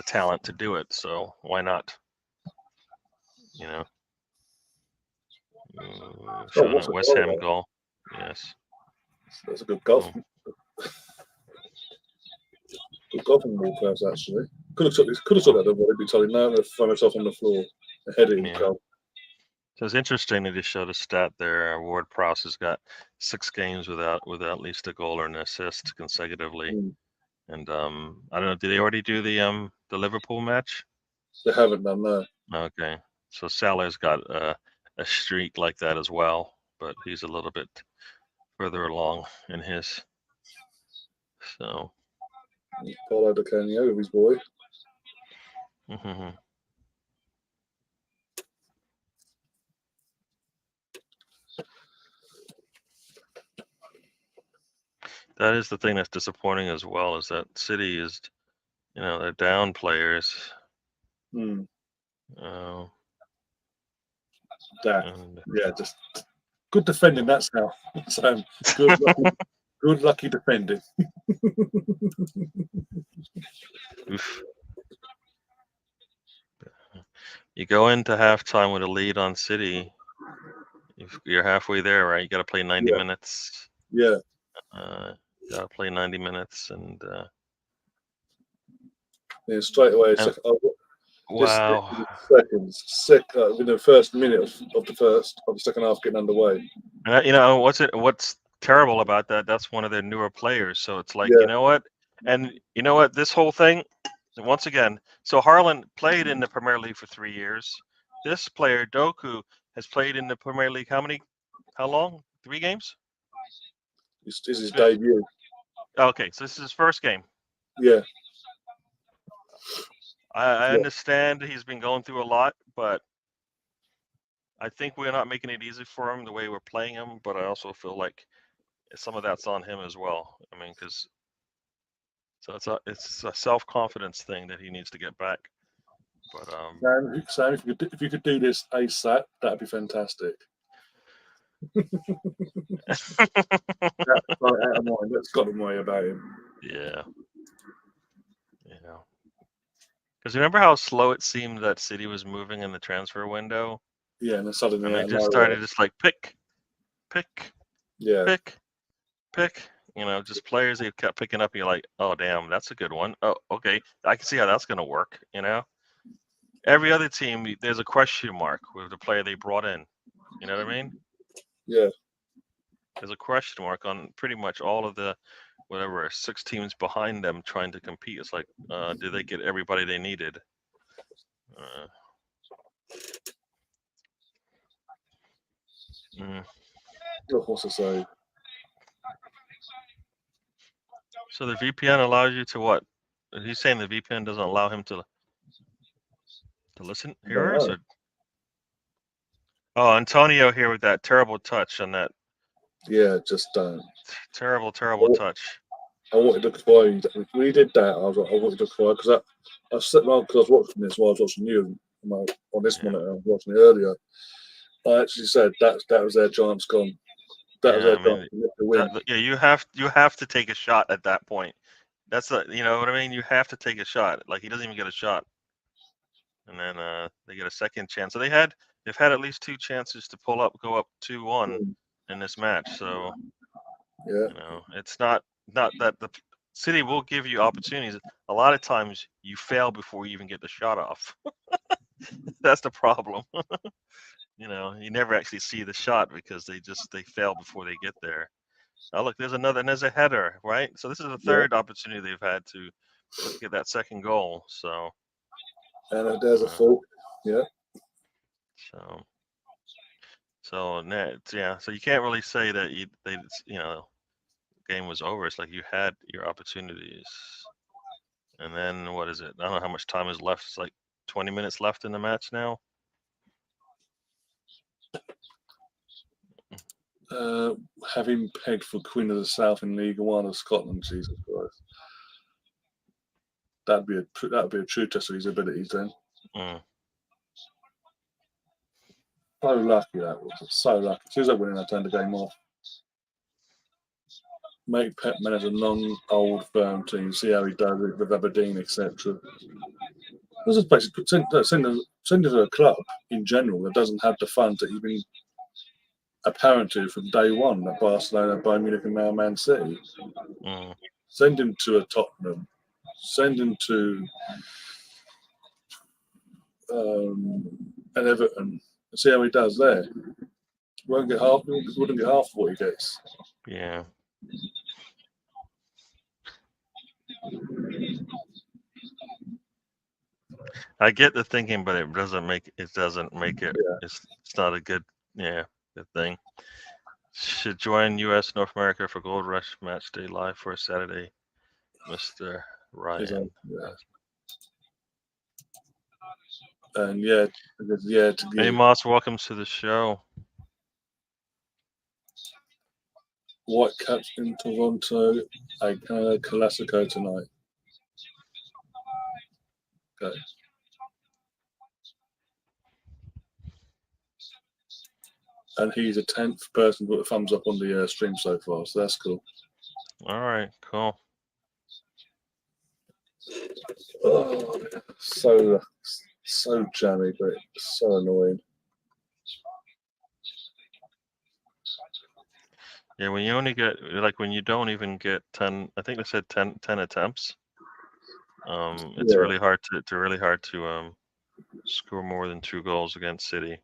talent to do it. So why not? Showing a West Ham goal. Yes. That's a good golf. Good golfing ball pass, actually. Could have took that over. They'd be telling now to find herself on the floor ahead of him. So it's interesting to just show the stat there. Ward-Prowse has got 6 games without at least a goal or an assist consecutively. And I don't know. Did they already do the Liverpool match? They haven't done that. Okay, so Salah's got a streak like that as well, but he's a little bit further along in his. So. Paulo Di Canio with his boy. Mm-hmm. That is the thing that's disappointing as well, is that City is, they're down players. Mm. And, Yeah, just good defending. That's how. So good lucky defending. oof. You go into halftime with a lead on City. You're halfway there, right? You got to play 90 minutes. Yeah. Got to play 90 minutes, and Yeah, straight away. Wow. Seconds, in the first minute of the second half getting underway. What's terrible about that? That's one of their newer players. So it's like, Yeah. you know what? And you know what? This whole thing, once again, so Haaland played in the Premier League for 3 years. This player, Doku, has played in the Premier League how long? 3 games? This is his debut. Okay, so this is his first game. Yeah. I understand he's been going through a lot, but I think we're not making it easy for him the way we're playing him. But I also feel like some of that's on him as well. I mean, because it's a self-confidence thing that he needs to get back. But Sam, if you could do this ASAP, that'd be fantastic. That's right out of mind. That's got to worry about him. Yeah. Because remember how slow it seemed that City was moving in the transfer window? Yeah, and then suddenly they just started just like pick, yeah, pick. Just players they kept picking up. And you're like, oh damn, that's a good one. Oh, okay, I can see how that's gonna work. Every other team, there's a question mark with the player they brought in. You know what I mean? Yeah. There's a question mark on pretty much all of the, 6 teams behind them trying to compete. It's like, did they get everybody they needed? What's to say? So the VPN allows you to what? He's saying the VPN doesn't allow him to listen, hear us? Oh, Antonio here with that terrible touch on that. Yeah, just don't. Terrible touch. I wanted to cry. When he did that, I wanted to cry because I was watching this while I was watching you on this monitor. I was watching it earlier. I actually said that was their chance gone. That was their chance to win. You have to take a shot at that point. That's you know what I mean. You have to take a shot. Like he doesn't even get a shot, and then they get a second chance. So they've had at least 2 chances to go up 2-1 in this match. So it's not that the City will give you opportunities. A lot of times you fail before you even get the shot off. That's the problem. You never actually see the shot because they fail before they get there. Oh, look, there's a header, right? So this is the third opportunity they've had to get that second goal. So and there's a fault. Yeah. So you can't really say that game was over. It's like you had your opportunities, and then what is it? I don't know how much time is left. It's like 20 minutes left in the match now. Having pegged for Queen of the South in League One of Scotland, Jesus Christ, that'd be a true test of his abilities then. So lucky that was. So lucky. As soon as I went in, I turned the game off. Make Pep manage a non-old firm team. See how he does it with Aberdeen, etc. This is basically send to a club in general that doesn't have the funds that you've been apparent to from day one at Barcelona, Bayern Munich, and now Man City. Send him to a Tottenham. Send him to an Everton. See how he does there. Wouldn't get half of what he gets. Yeah. I get the thinking, but it doesn't make it. Yeah. It's not a good good thing. Should join U.S. North America for Gold Rush Match Day live for Saturday, Mr. Ryan. And yeah, to Hey give Moss, welcome to the show. Whitecaps in Toronto, a Canada Classico tonight. Okay. And he's the 10th person to put a thumbs up on the stream so far, so that's cool. All right, cool. Oh, so jammy, but it's so annoying. Yeah, when you only get when you don't even get 10, I think they said 10 attempts. It's really hard to score more than 2 goals against City.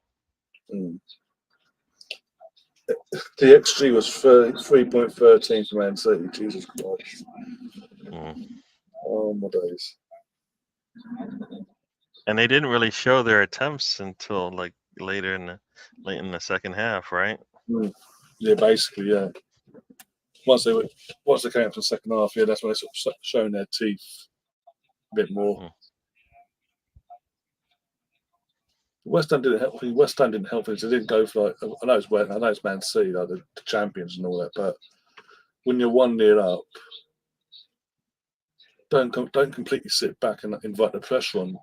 The XG was 3.13 for Man City. Jesus Christ! Oh my days! And they didn't really show their attempts until like late in the second half, right? Yeah, basically, yeah. Once they came up to the second half, yeah, that's when they sort of showing their teeth a bit more. West Ham didn't help. West Ham didn't help us. They didn't go for I know it's Man City, like the champions and all that. But when you're 1-0 up, don't completely sit back and invite the pressure on.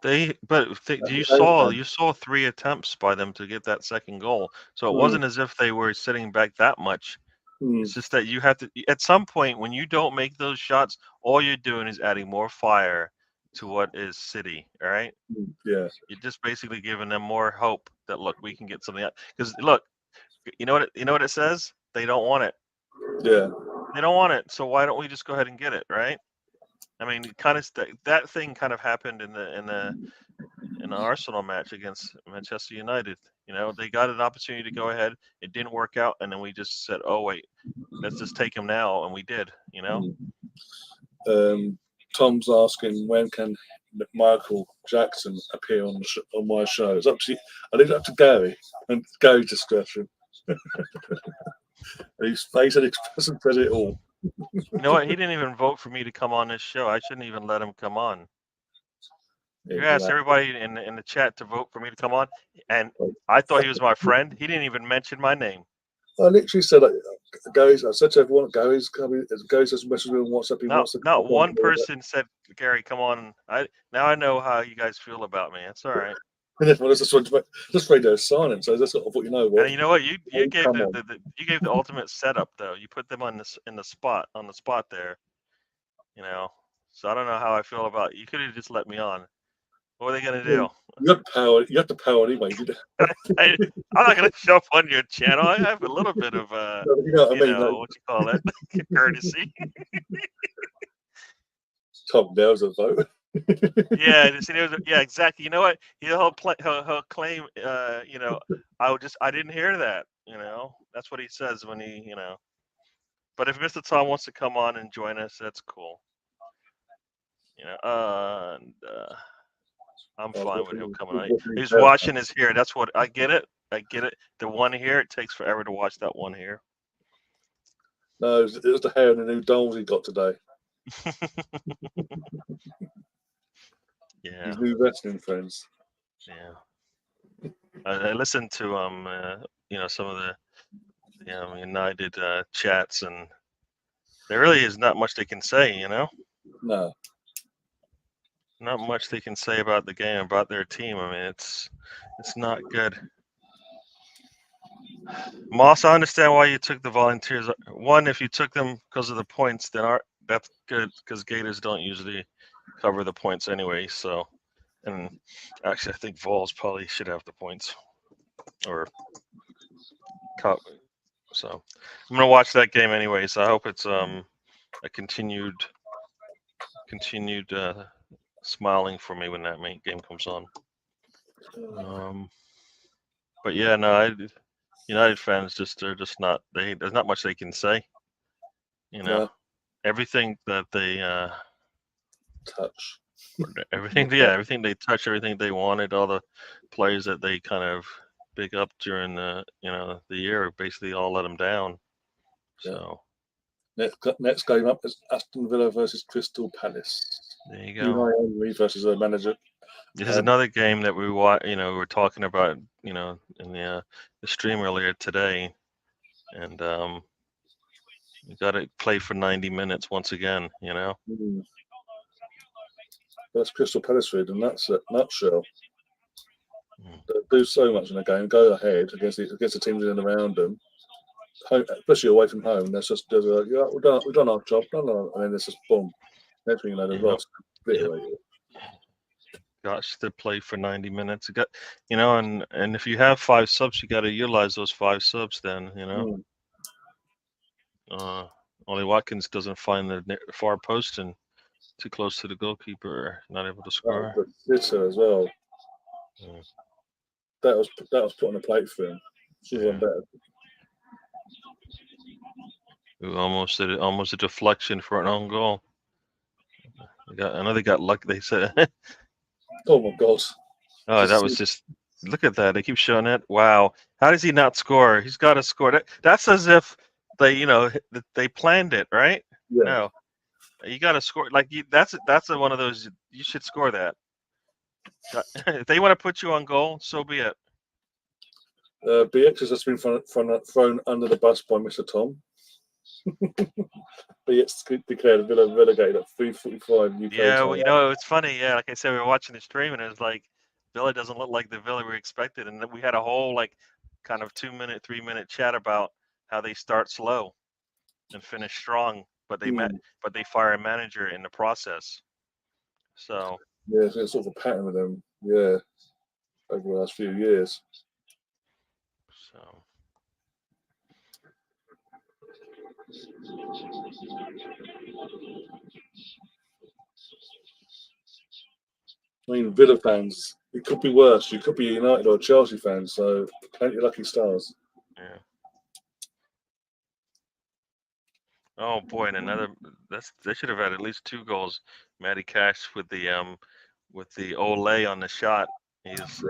You saw 3 attempts by them to get that second goal, so it wasn't as if they were sitting back that much. It's just that you have to, at some point, when you don't make those shots, all you're doing is adding more fire to what is City, all right? Yeah. You're just basically giving them more hope that, look, we can get something out. Because, look, you know what it says? They don't want it. Yeah. They don't want it, so why don't we just go ahead and get it, right? I mean, that thing kind of happened in the Arsenal match against Manchester United. You know, they got an opportunity to go ahead. It didn't work out, and then we just said, "Oh wait, let's just take him now," and we did. You know. Tom's asking, when can Michael Jackson appear on my show? It's up to you. I leave it up to Gary and Gary's discretion. He said he hasn't said it all. You know what? He didn't even vote for me to come on this show. I shouldn't even let him come on. You asked everybody in the chat to vote for me to come on, and I thought he was my friend. He didn't even mention my name. I literally said, Gary's. I said to everyone, Gary's coming. Gary's just messaging me on WhatsApp. He wants to. Not one person said, "Gary, come on." Now I know how you guys feel about me. That's all right. And everyone just radio silence. So that's what I thought. You know what? And you know what? You gave the ultimate setup though. You put them on the spot there. You know, so I don't know how I feel about it. You could have just let me on. What are they gonna do? You have the power. You have the power anyway. I'm not gonna show up on your channel. I have a little bit of you know what I mean? What you call it? Courtesy. Tom, there's a vote. Yeah, exactly. You know what? He'll claim. You know, I didn't hear that. You know, that's what he says when he. You know, but if Mr. Tom wants to come on and join us, that's cool. You know, I'm fine with him coming on. He's watching us here. That's what I get it. The one here, it takes forever to watch that one here. No, it was the hair and the new dolls he got today. Yeah. His new wrestling friends. Yeah. I listened to you know, some of the United chats, and there really is not much they can say, you know? No. Not much they can say about the game, about their team. I mean, it's not good. Moss, I understand why you took the Volunteers. One, if you took them because of the points, then that's good, because Gators don't usually cover the points anyway. So, and actually, I think Vols probably should have the points, or cup. So, I'm gonna watch that game anyway. So I hope it's a continued smiling for me when that game comes on. But yeah, no, United fans they're just not. There's not much they can say. You know, everything that they touch. Everything, yeah, everything they touched, everything they wanted, all the players that they kind of big up during the the year, basically all let them down. So Next game up is Aston Villa versus Crystal Palace. there you go. Unai Emery versus their manager. This is another game that we we were talking about, in the stream earlier today, and you got to play for 90 minutes once again, That's Crystal Palace for you in that nutshell. Mm. They do so much in a game. Go ahead against the teams in and around them, especially away from home. There's like, yeah, we've done our job, and then it's just boom. Next thing you know, they've lost. Gosh, to play for 90 minutes. And if you have 5 subs, you got to utilize those 5 subs. Then Ollie Watkins doesn't find the far post and too close to the goalkeeper, not able to score. Sitter as well. Mm. That was put on the plate for him. Should have done better. Almost a deflection for an own goal. I know they got lucky. They said. Oh my God! Oh, that was just. Look at that. They keep showing it. Wow. How does he not score? He's got to score. That's as if they planned it, right? Yeah. No, you got to score. Like that's one of those. You should score that. If they want to put you on goal, so be it. BX has just been thrown under the bus by Mr. Tom. BX declared Villa relegated at 3:45 UK Yeah, time. well, it's funny. Yeah, like I said, we were watching the stream, and it was like Villa doesn't look like the Villa we expected, and we had a whole kind of 2-minute, 3-minute chat about how they start slow and finish strong, but they fire a manager in the process. So yeah, it's sort of a pattern with them. Yeah, over the last few years. So. I mean, Villa fans, it could be worse. You could be United or Chelsea fans, so plenty of lucky stars. Yeah. Oh boy, and they should have had at least 2 goals. Matty Cash with the Olay on the shot. He's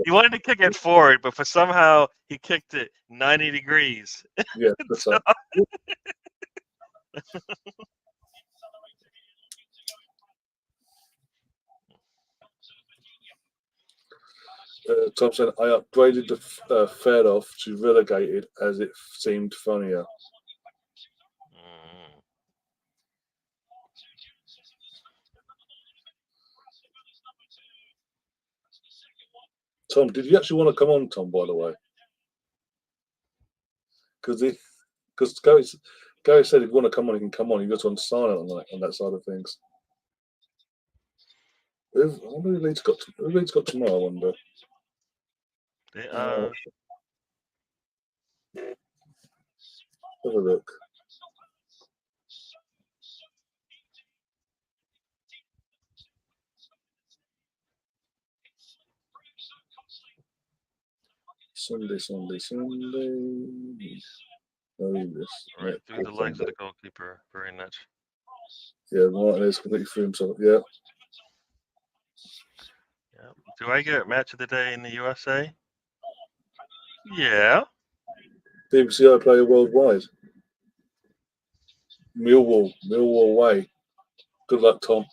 he wanted to kick it forward, but somehow he kicked it 90 degrees. Yeah, that's right. Tom said, I upgraded the Fed off to relegated as it seemed funnier. Tom, did you actually want to come on, Tom, by the way? Because Gary said if you want to come on, he can come on. He goes on silent on that side of things. Who Leeds got tomorrow, I wonder. Have a look. Sunday. Right through the legs of the goalkeeper. Very nice. Yeah, Martinez completely threw himself. Yeah. Do I get match of the day in the USA? Yeah. BBC iPlayer worldwide. Millwall way. Good luck, Tom.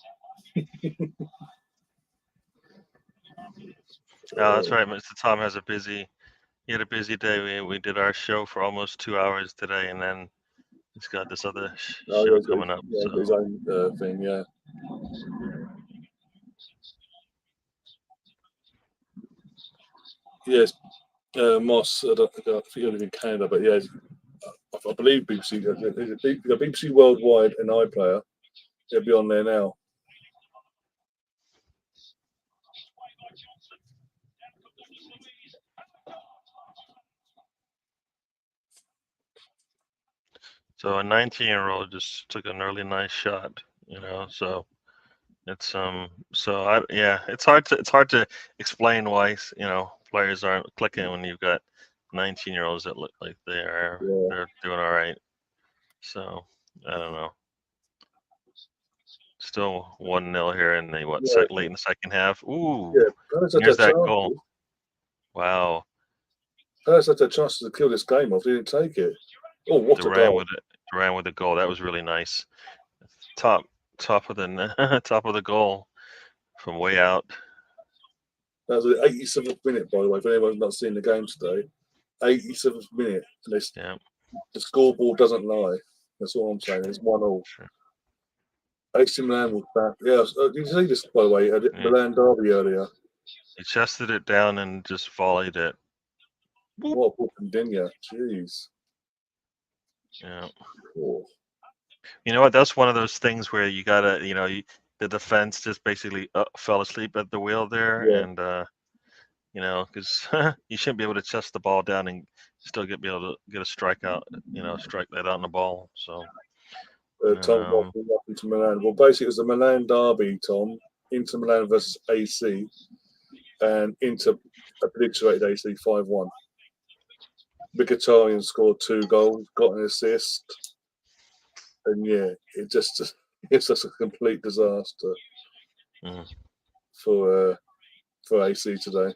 Oh, that's right. Mr. Tom has he had a busy day. We did our show for almost 2 hours today, and then he's got this other show coming up. Yeah, his own thing, yeah. Yes, Moss. I think he lives in Canada, but yeah, I believe BBC. BBC Worldwide and iPlayer. It'll be on there now. So a 19-year-old just took an early nice shot, So it's it's hard to explain why players aren't clicking when you've got 19-year-olds that look like they're doing all right. So I don't know. still 1-0 here, and they Yeah. late in the second half. Ooh, Yeah, Palace had there's their that goal. chances. Wow, Palace had their chances to kill this game off. They didn't take it. Oh, what a Duran goal! with it. Duran with the goal. That was really nice. Top of the top of the goal from way out. That was the 87th minute, by the way. If anyone's not seen the game today, 87th minute, and Yeah. the scoreboard doesn't lie. That's all I'm saying. It's 1-1. Sure. AC Milan was back. Yeah, did you see this, by the way? At Milan derby earlier. He chested it down and just volleyed it. What a fucking dinger. Jeez. Yeah. Oh. You know what? That's one of those things where you gotta, the defense just basically fell asleep at the wheel there, Yeah. and because you shouldn't be able to chest the ball down and still be able to get a strikeout, strike that out on the ball. So. Tom walking up into Milan. Well, basically, it was the Milan derby, Tom. Inter Milan versus AC, and Inter obliterated AC 5-1. Mkhitaryan scored 2 goals, got an assist, and yeah, it's just a complete disaster for AC today.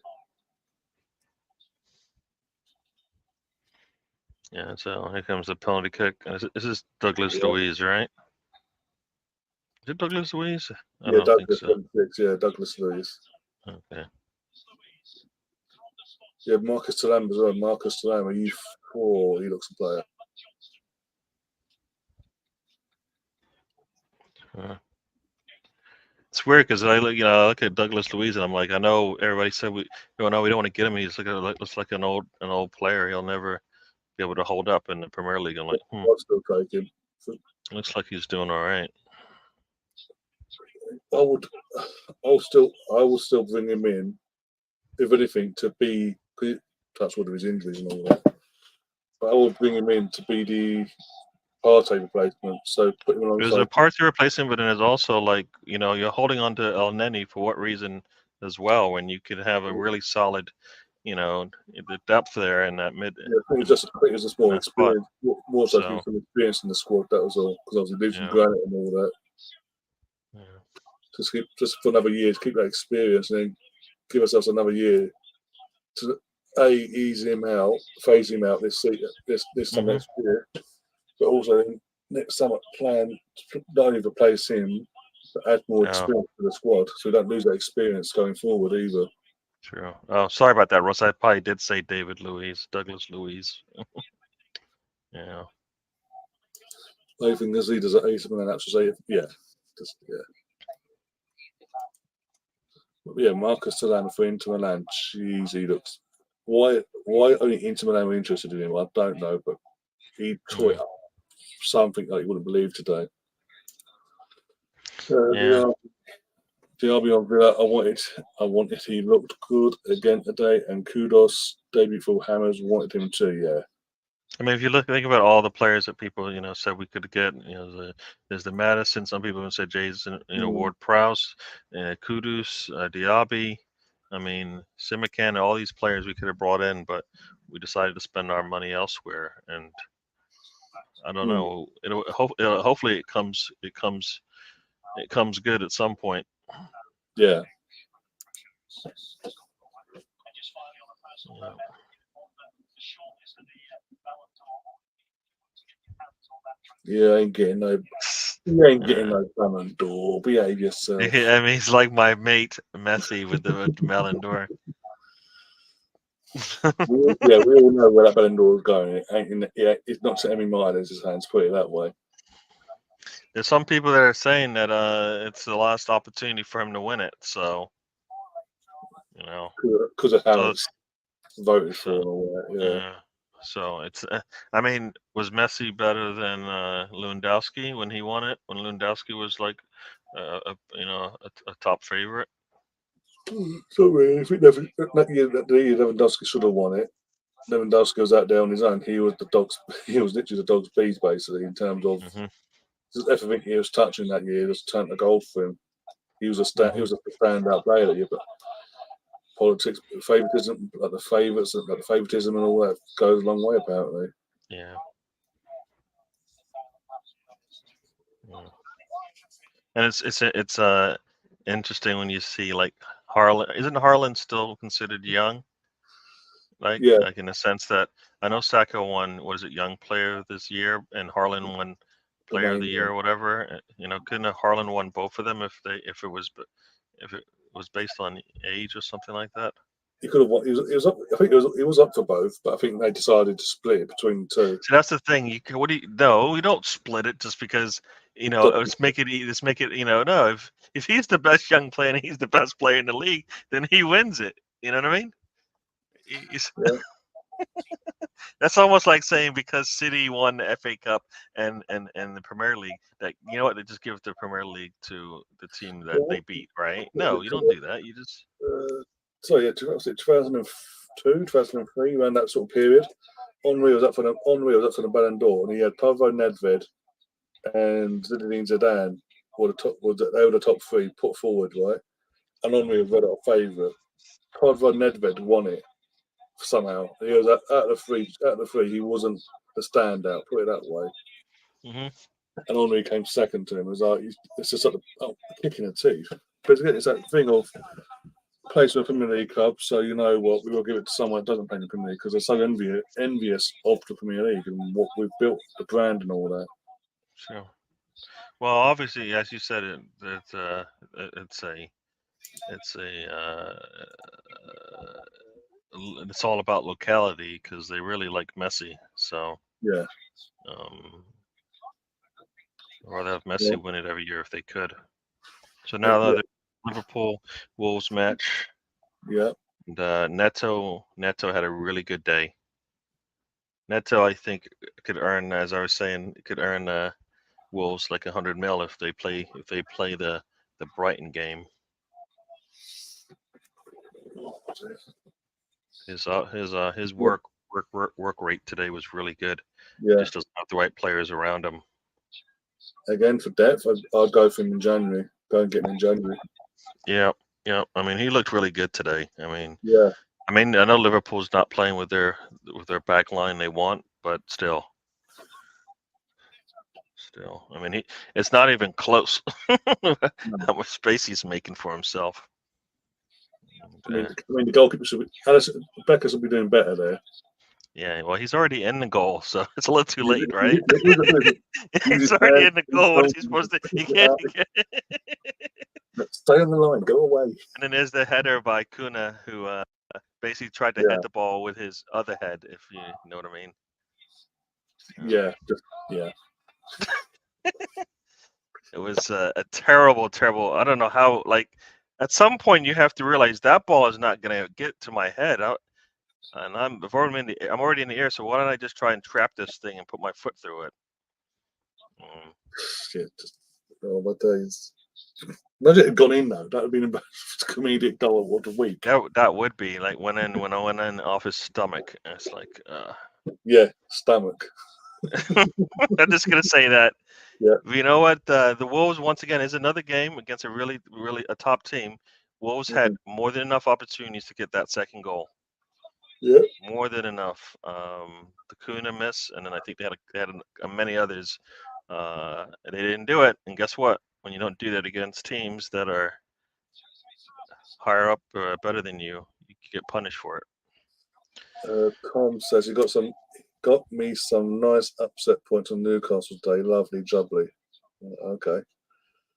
Yeah, so here comes the penalty kick. This is Douglas Luiz, right? Is it Douglas Luiz? I don't think so. Douglas Luiz. Okay. Yeah, Marcus Thuram as well. Marcus Thuram, he looks a player. It's weird because I look at Douglas Luiz and I'm like, I know everybody said we don't want to get him. He's looks like an old player. He'll never be able to hold up in the Premier League. I'm like, I'll still take him. Looks like he's doing all right. I will still bring him in, if anything, to be touch wood of his injuries and all that. But I would bring him in to be the Partey replacement. So put him alongside. There's a Partey replacement, but then there's also you're holding on to El Neni for what reason as well when you could have a really solid, the depth there in that mid. Yeah, I think it was just more experience, more so some experience in the squad. That was all, because obviously losing Granite and all that. Yeah. Just for another year to keep that experience, and then give ourselves another year to ease him out, phase him out this time next year, but also next summer plan to not only replace him but add more experience to the squad, so we don't lose that experience going forward either. True. Oh, sorry about that, Ross. I probably did say Douglas Luiz. Yeah. I think as he does at AC Milan, that's say yeah. But yeah, Marcus Thuram for Inter Milan. Jeez, he looks. Why only Inter Milan were interested in him? I don't know, but he tore up something like you wouldn't believe today. Diaby on Villa. I wanted. He looked good again today, and kudos. Debut for Hammers. Wanted him to. Yeah. I mean, if you think about all the players that people said we could get, there's the Madison. Some people have said Jason, Ward-Prowse, Kudus, Diaby. I mean, Simican, all these players we could have brought in, but we decided to spend our money elsewhere. And I don't know. Hopefully it comes good at some point. Yeah. Yeah, ain't getting no Ballon d'Or. Behave yourself. I mean, he's like my mate Messi with the Ballon d'Or. we all know where that Ballon d'Or is going. It's not to Emi Martinez's hands. Put it that way. There's some people that are saying that it's the last opportunity for him to win it. So, because of how it's voted for and all that. Yeah. So it's. I mean, was Messi better than Lewandowski when he won it? When Lewandowski was like, a top favorite. Sorry, I think that year Lewandowski should have won it. Lewandowski was out there on his own. He was the dogs. He was literally the dog's bees, basically, in terms of everything he was touching that year just turned to gold for him. He was a standout player that year, but politics, favoritism, like the favoritism and all that goes a long way, apparently. Yeah. And it's interesting when you see like Harlan. Isn't Harlan still considered young? Yeah, Like in the sense that I know Sacco won, what is it, Young Player of this year, and Harlan won the Player of the main Year one. or whatever. Couldn't have Harlan won both of them if it was based on age or something like that? He could have won. He was up. I think he was up for both, but I think they decided to split it between two. So that's the thing. What do you no? You don't split it just because let's make it. Let's make it. No. If he's the best young player and he's the best player in the league, then he wins it. You know what I mean? Yeah, That's almost like saying because City won the FA Cup and the Premier League that they just give the Premier League to the team that well, they beat, right? what was No, it? you don't do that. You just So yeah, was it 2002, 2003, around that sort of period. Henri was up for the Ballon d'Or, and he had Pavo Nedved and Zinedine Zidane they were the top three put forward, right? And Henri was red hot favourite. Pavo Nedved won it somehow. He was out of the three, he wasn't the standout. Put it that way. hmm And Henri came second to him. It was like it's just like a kick in the teeth. But again, it's that thing of plays for a Premier League club, so you know what, we will give it to someone that doesn't play in the Premier League because they're so envious of the Premier League and what we've built, the brand and all that. sure. Well, obviously, as you said, it's it's all about locality because they really like Messi. So Yeah, um, I'd rather have yeah, Messi win it every year if they could. So yeah, now the Liverpool Wolves match, yeah. and Neto had a really good day. Neto, I think, could earn, as I was saying, could earn Wolves like 100 mil if they play the Brighton game. His work rate today was really good. He Yeah. just doesn't have the right players around him. Again, for depth, I'd go for him in January. Go and get him in January. Yeah, yeah. I mean, he looked really good today. Yeah, I know Liverpool's not playing with their back line they want, but still. It's not even close. How much space he's making for himself. the goalkeeper should be. Becker should be doing better there. Yeah, well, he's already in the goal, so it's a little too Use late, right? his He's already hands, in the use goal. What is he his supposed to? He kick it can't. out. Stay on the line. Go away. And then there's the header by Kuna, who basically tried to Yeah, hit the ball with his other head, if you know what I mean. yeah, yeah. It was a terrible, terrible. I don't know how. Like, at some point, you have to realize that ball is not going to get to my head. I'm already in the air. So why don't I just try and trap this thing and put my foot through it? Shit. My days. Imagine it had gone in though. That would have been a comedic goal of the week. That would be like when I went in off his stomach. It's like, Yeah, stomach. I'm just gonna say that. Yeah. You know what? The Wolves once again is another game against a really, really a top team. Wolves had more than enough opportunities to get that second goal. Yeah. More than enough. The Kuna miss, and then I think they had many others. They didn't do it, and guess what? When you don't do that against teams that are higher up or better than you get punished for it. Tom says he got me some nice upset points on Newcastle today. Lovely, jubbly. Okay.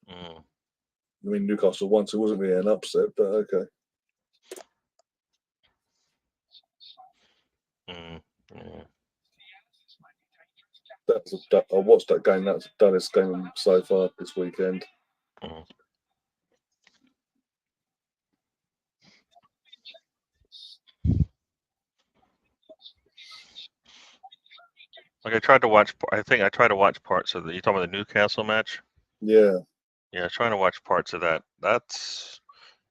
Mm. I mean, Newcastle once it wasn't really an upset, but okay. Mm. Yeah. I watched that game. That's the dullest game so far this weekend. Mm. Like I tried to watch. I think I tried to watch parts of the. You talking about the Newcastle match? Yeah. Yeah, trying to watch parts of that.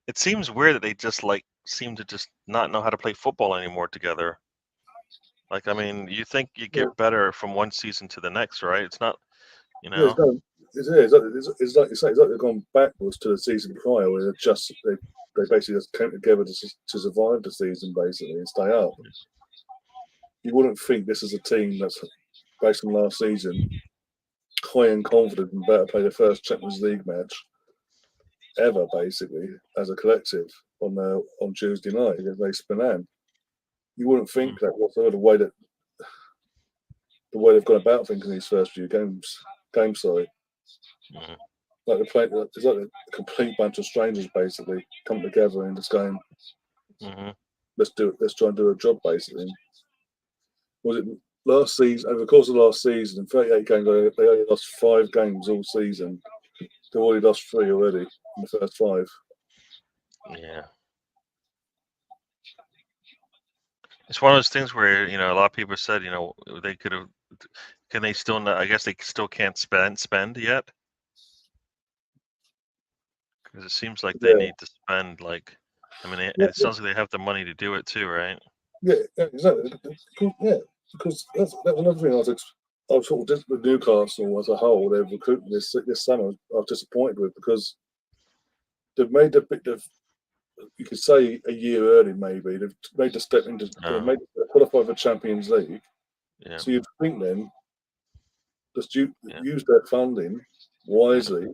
It seems weird that they just seem to just not know how to play football anymore together. Like, I mean, you think you get better from one season to the next, right? It's not, you Yeah, know. it's like you say, it's like they've gone backwards to the season prior, where they basically just came together to survive the season basically and stay up. You wouldn't think this is a team that's based on last season high and confident and about to play their first Champions League match ever, basically, as a collective on Tuesday night against AC Milan. You wouldn't think that whatsoever the way they've gone about things in these first few games. Sorry. Like it's like a complete bunch of strangers basically come together and just going, let's do it. Let's try and do a job basically. Was it last season? Over the course of last season, in 38 games, they only lost 5 games all season. They've already lost 3 already in the first 5. Yeah. It's one of those things where, a lot of people said, they could have, can they still not, I guess they still can't spend yet? Because it seems like they need to spend, it sounds like they have the money to do it too, right? Yeah, exactly. Yeah, because that's another thing I was sort of with Newcastle as a whole, their recruitment this summer, I was disappointed with because they've made the bit of, you could say a year early maybe, they've made the step into, made the qualify for Champions League. Yeah. So you'd think then, just use their funding wisely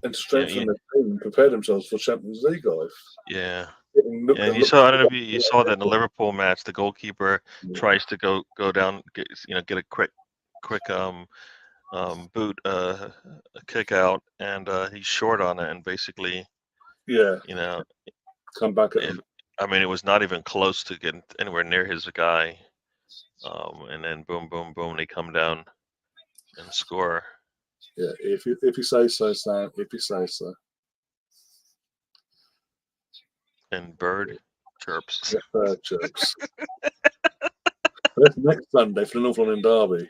and strengthen the team, prepare themselves for Champions League life. Yeah. And you saw, I don't know if you saw that in the Liverpool match, the goalkeeper tries to go down, get a quick boot, a kick out, and he's short on it, and basically, come back at him. I mean, it was not even close to getting anywhere near his guy, and then boom, boom, boom, they come down and score. Yeah, if you say so, Sam. If you say so. And bird chirps. Yeah, bird chirps. That's next Sunday for the North London Derby.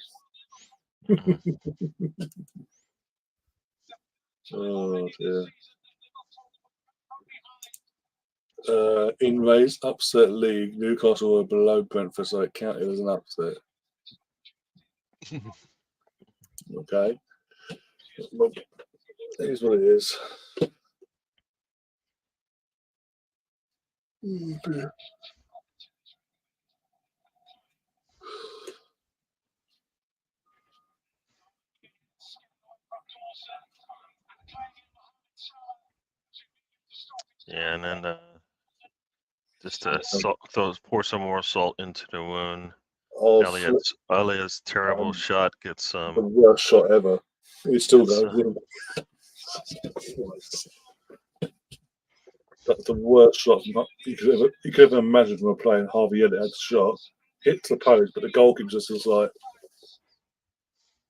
Oh dear. In Ray's upset league, Newcastle were below Brentford, so it counted as an upset. Okay. Well, it is what it is. Oh dear. Yeah, and then just pour some more salt into the wound. Elliot's terrible shot gets the worst shot ever. He still goes in. That's the worst shot you could ever imagine from a player. Harvey Elliott had the shot, hits the post, but the goalkeeper just was like,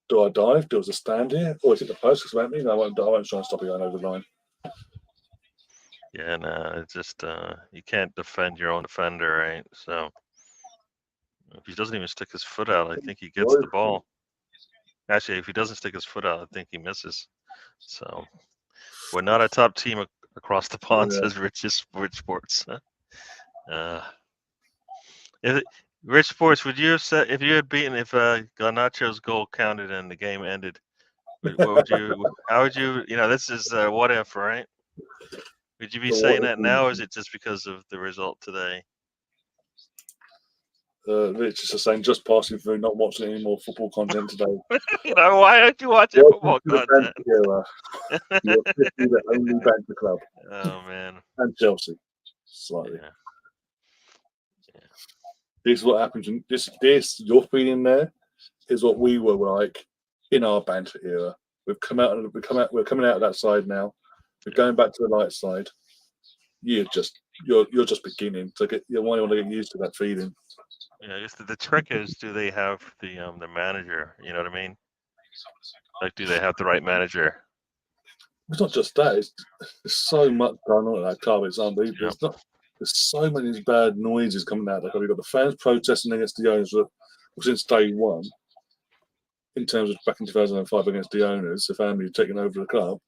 "Do I dive? Do I just stand here, or is it the post?" Because I won't try and stop it going over the line. Yeah, no, it's just you can't defend your own defender, right? So if he doesn't even stick his foot out, I think he gets the ball. Actually, if he doesn't stick his foot out, I think he misses. So we're not a top team across the pond, says Rich Sports. Rich Sports, would you have said if you had beaten if Garnacho's goal counted and the game ended? What would you? How would you? This is what if, right? Would you be saying that now, or is it just because of the result today? Rich is just saying, just passing through, not watching any more football content today. Why aren't you watching football content? You're 50 that only bank the club. Oh man. And Chelsea, slightly. Yeah. This is what happens. This your feeling there is what we were like in our banter era. We're coming out of that side now. We're going back to the light side. You're just beginning to get. You want to get used to that feeling. Yeah, I guess the trick is, do they have the manager? You know what I mean? Like, do they have the right manager? It's not just that. There's so much going on at that club. It's unbelievable. Yep. There's so many bad noises coming out of the club. You've got the fans protesting against the owners since day one. In terms of back in 2005 against the owners, the family taking over the club.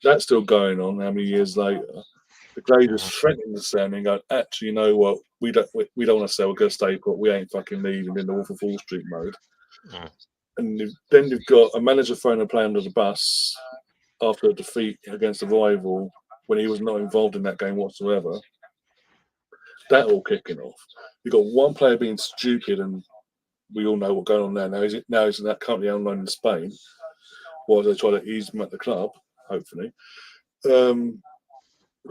That's still going on. How many years later? The Glazers threatening the stand and going, actually, you know what? We don't want to sell. We're going to stay put. We ain't fucking leaving in the Wolf of Wall Street mode. And then you've got a manager throwing a player under the bus after a defeat against a rival when he was not involved in that game whatsoever. That all kicking off. You've got one player being stupid and we all know what's going on there. Now he's in that company on loan in Spain, while they try to ease him at the club, hopefully. I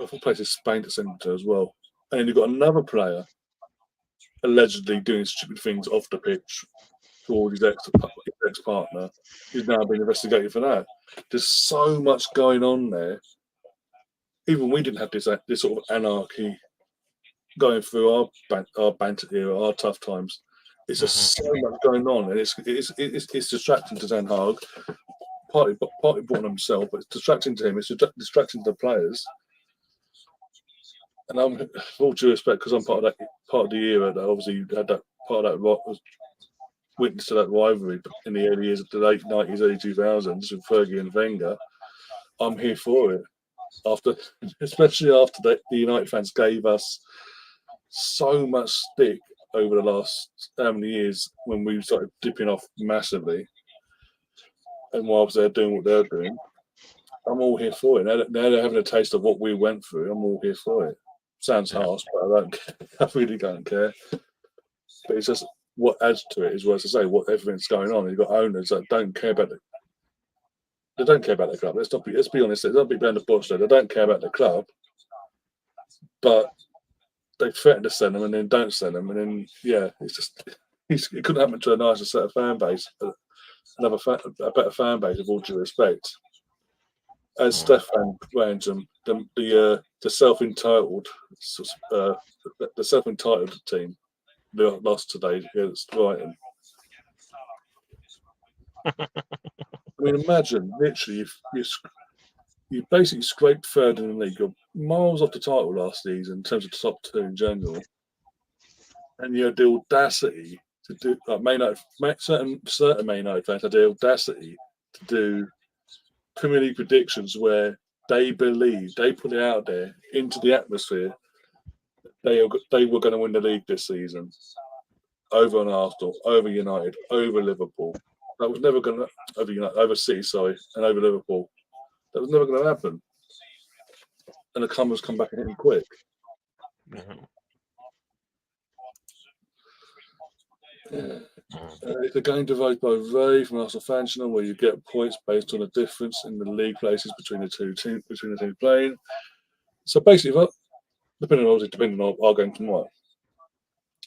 think places Spain to send him to as well. And you've got another player allegedly doing stupid things off the pitch towards his ex-partner. He's now being investigated for that. There's so much going on there. Even we didn't have this sort of anarchy going through our banter era, our tough times. It's just so much going on, and it's distracting to Ten Hag. Partly brought on himself, but it's distracting to him. It's distracting to the players. And I'm, with all due respect, because I'm part of the era that obviously had that part of that was witness to that rivalry in the early years of the late 90s, early 2000s with Fergie and Wenger. I'm here for it. Especially after the United fans gave us so much stick over the last how many years when we started dipping off massively, and whilst they're doing what they're doing, I'm all here for it. Now they're having a taste of what we went through. I'm all here for it. Sounds harsh, but I don't care. I really don't care. But it's just what adds to it is, as I say, what everything's going on. You've got owners that don't care about they don't care about the club. Let's be honest. Let's not be behind the bush. They don't care about the club, but they threaten to send them and then don't send them, and then it's just it couldn't happen to a nicer set of fan base, a better fan base, with all due respect. As Stefan Rangem, the self-entitled team, they lost today against Brighton. I mean, imagine literally you basically scraped third in the league. You're miles off the title last season in terms of the top two in general, and you had the audacity to do certain Man United fans had the audacity to do Premier League predictions where they believe they put it out there into the atmosphere they were going to win the league this season over an Arsenal, over United, over Liverpool. That was never going to over City, and over Liverpool. That was never going to happen. And the Cumbers come back and hit them quick. It's a game divided by Ray from Arsenal fans, where you get points based on the difference in the league places between the two teams playing. So basically, depending on our game tomorrow,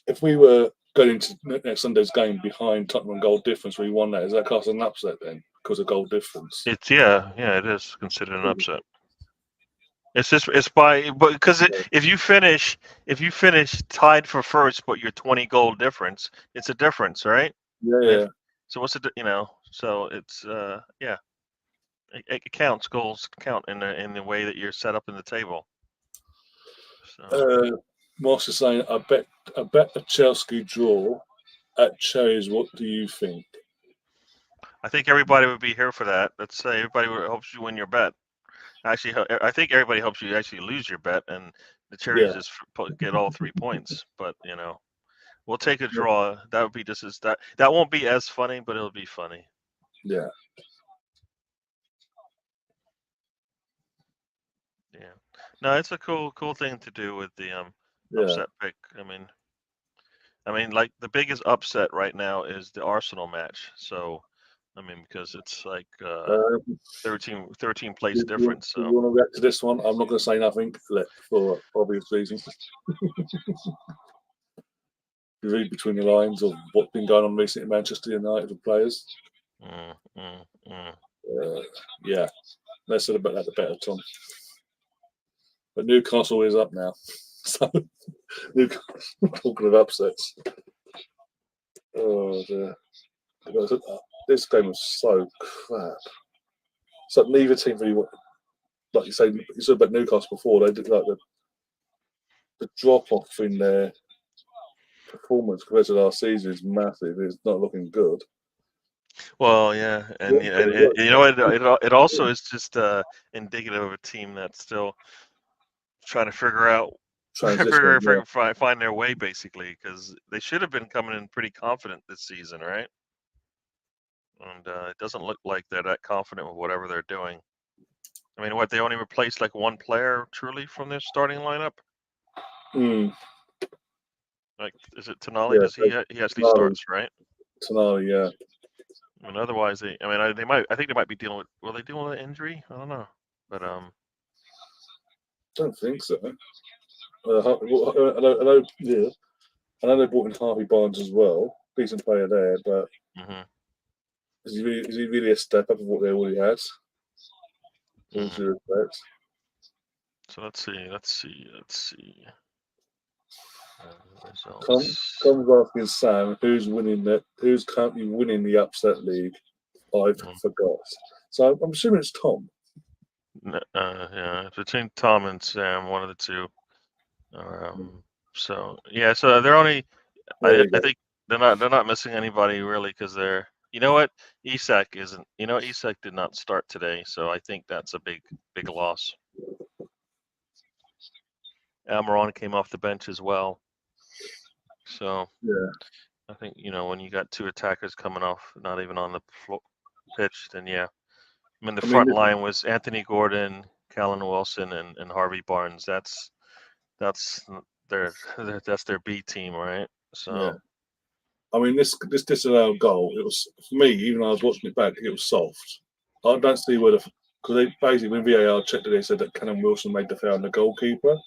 if we were going into next Sunday's game behind Tottenham goal difference, we won that. Is that class an upset then because of goal difference? It is considered an upset. It's because if you finish tied for first, but you're 20 goal difference, it's a difference, right? Yeah. So what's it? So it's it counts. Goals count in the way that you're set up in the table. So. Moss is saying, I bet a Chelsea draw at Cherries. What do you think? I think everybody would be here for that. Let's say everybody hopes you win your bet. Actually, I think everybody hopes you actually lose your bet, and the Cherries just get all 3 points. But we'll take a draw. That would be just as that won't be as funny, but it'll be funny. Yeah. Yeah. No, it's a cool thing to do with the upset pick. I mean, like the biggest upset right now is the Arsenal match. So, because it's like 13 place difference. So you want to react to this one? I'm not going to say nothing for obvious reasons. You read between the lines of what's been going on recently in Manchester United with players. Yeah, less said about that, the better, Tom. But Newcastle is up now. So, talking of upsets. Oh, dear. This game was so crap. So neither team really, like you said about Newcastle before, they did like the drop off in their performance compared to last season is massive. It's not looking good. Well, yeah, and it also is just indicative of a team that's still trying to figure out, find their way, basically, because they should have been coming in pretty confident this season, right? And it doesn't look like they're that confident with whatever they're doing. I mean, they only replaced like one player truly from their starting lineup? Like, is it Tonali? He actually starts, right? Tonali, yeah. I mean, otherwise, they might. I think they might be dealing with. Will they dealing with an injury? I don't know, but Don't think so. I know they brought in Harvey Barnes as well. Decent player there, but is he really a step up of what they already had? All due respect. So let's see. Tom's Results. asking Sam who's currently winning the upset league. I've forgot. So I'm assuming it's Tom. Yeah, between Tom and Sam, one of the two. So yeah, so they're only. I think they're not missing anybody really because they're. You know what? Isak isn't. You know, Isak did not start today, so I think that's a big loss. Almiron came off the bench as well. So yeah, I think when you got two attackers coming off, not even on the pitch, then yeah. I mean, the front line was Anthony Gordon, Callum Wilson, and Harvey Barnes. That's their B team, right? So. Yeah. I mean, this disallowed goal. It was for me. Even though I was watching it back, it was soft. I don't see where because they basically when VAR checked it, they said that Callum Wilson made the foul on the goalkeeper.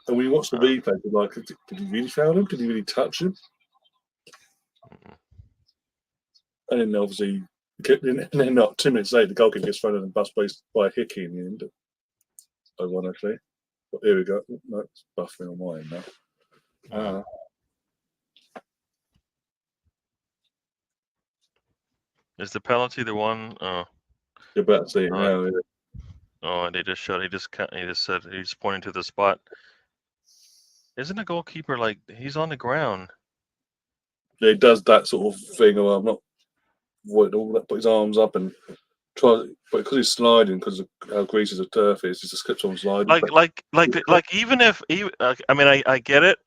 And when you watch the replay, you're like, did he really foul him? Did he really touch him? And then obviously, and then not 2 minutes later, the goalkeeper gets thrown in the bus by Hickey in the end. Ironically, but here we go. No, it's buffering on my end now. Is the penalty the one? Oh, you're about to see it now. Yeah. Oh, and they just showed. He just said he's pointing to the spot. Isn't a goalkeeper like he's on the ground? Yeah, he does that sort of thing. Or I'm not avoiding all that. Put his arms up and try, but because he's sliding, because of how greasy the turf is, he just keeps on sliding. Like even if I mean I get it.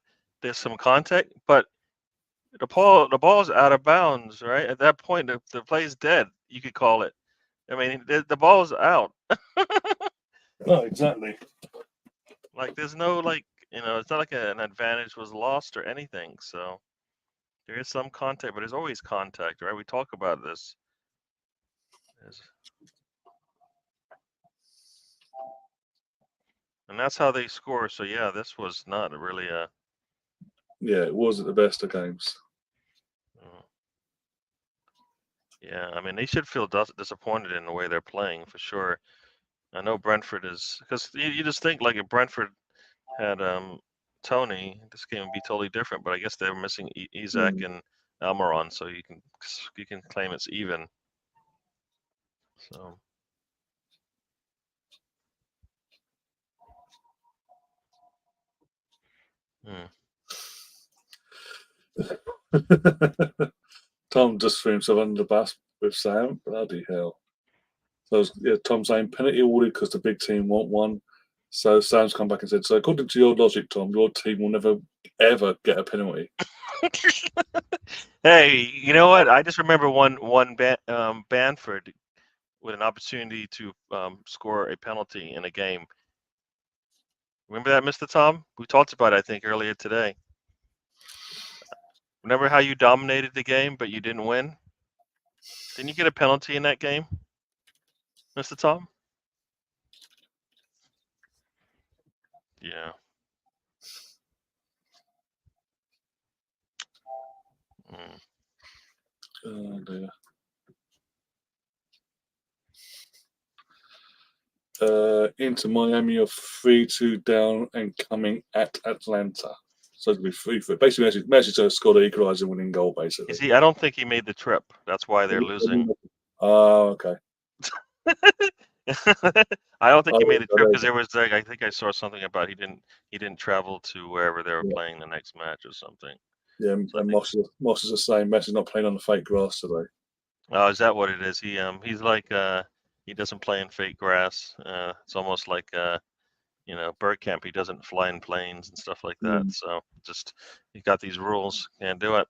There's some contact, but the ball's out of bounds, right? At that point, the play's dead. You could call it. I mean, the ball's out. No, exactly. Like there's no it's not like an advantage was lost or anything. So there is some contact, but there's always contact, right? We talk about this. And that's how they score. So yeah, this was not really a. Yeah, it was at the best of games. Yeah, I mean they should feel disappointed in the way they're playing for sure. I know Brentford is because you just think like if Brentford had Tony, this game would be totally different. But I guess they're missing Isak and Almiron, so you can claim it's even. So. Tom just threw himself under the bus with Sam. Bloody hell. So Tom saying penalty awarded because the big team want one. So Sam's come back and said, so according to your logic, Tom, your team will never, ever get a penalty. Hey, you know what? I just remember one Banford with an opportunity to score a penalty in a game. Remember that, Mr. Tom? We talked about it, I think, earlier today. Remember how you dominated the game, but you didn't win? Didn't you get a penalty in that game, Mr. Tom? Yeah. Oh, dear. Into Miami are 3-2 down and coming at Atlanta. So it'll be 3-3. Basically, Messi scored an equaliser winning goal, basically. You see, I don't think he made the trip. That's why they're losing. Oh, okay. I don't think he made the trip because there was like I think I saw something about he didn't travel to wherever they were playing the next match or something. Yeah, so and Moss is the same. Messi's not playing on the fake grass today. Oh, is that what it is? He's like he doesn't play in fake grass. It's almost like Bergkamp. He doesn't fly in planes and stuff like that. So just he got these rules. Can't do it.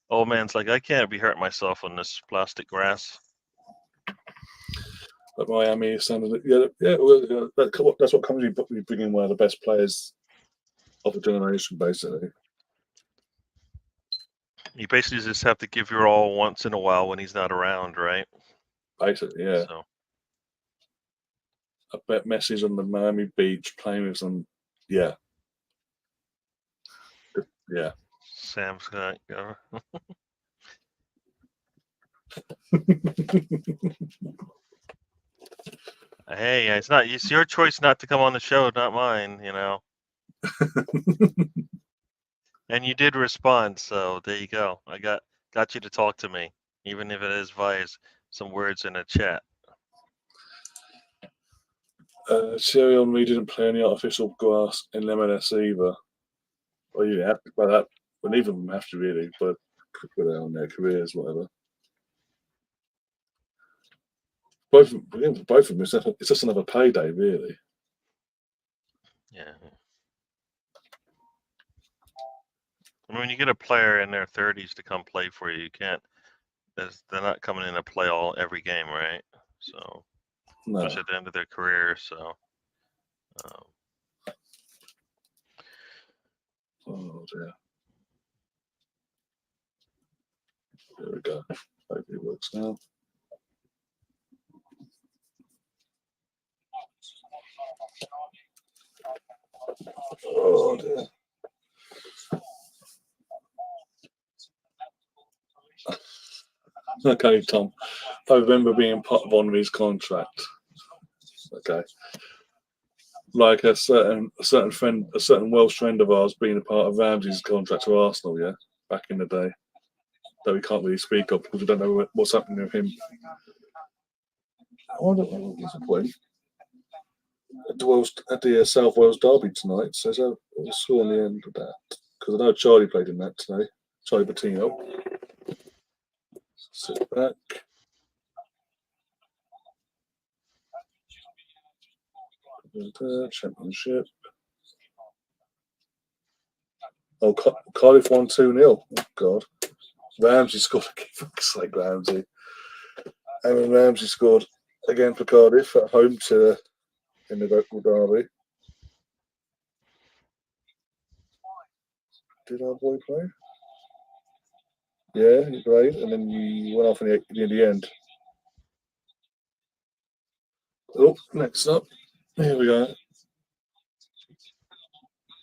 Old man's like, I can't be hurting myself on this plastic grass. But Miami is sounded that's what comes with you bringing one of the best players of the generation, basically. You basically just have to give your all once in a while when he's not around, right? Basically, yeah. So I bet Messi's on the Miami Beach playing with some. Yeah. Yeah. Sam's got. Hey, it's your choice not to come on the show, not mine. And you did respond, so there you go. I got you to talk to me, even if it is via some words in a chat. Sierra Henry didn't play any artificial grass in MLS either. Well, you have to play that. Well, neither of them have to really, but put it on their careers, whatever. Both of them, it's just another payday, really. Yeah. I mean, when you get a player in their 30s to come play for you, you can't. They're not coming in to play every game, right? So, No. especially at the end of their career. So, Oh dear. There we go. Hopefully it works now. Oh dear. Okay, Tom. I remember being part of Henry's contract. Okay. Like a certain friend, a certain Welsh friend of ours being a part of Ramsey's contract to Arsenal, yeah, back in the day. That we can't really speak of because we don't know what's happening with him. I wonder what's the point. At the South Wales derby tonight, so we'll score on the end of that. Because I know Charlie played in that today. Charlie Bettino. Sit back. Championship. Oh, Cardiff won 2-0. Oh, God. Ramsey scored again, for fuck's sake, Ramsey. Aaron Ramsey scored again for Cardiff at home in the local derby. Did our boy play? Yeah, he played, and then he went off in the end. Oh, next up. Here we go.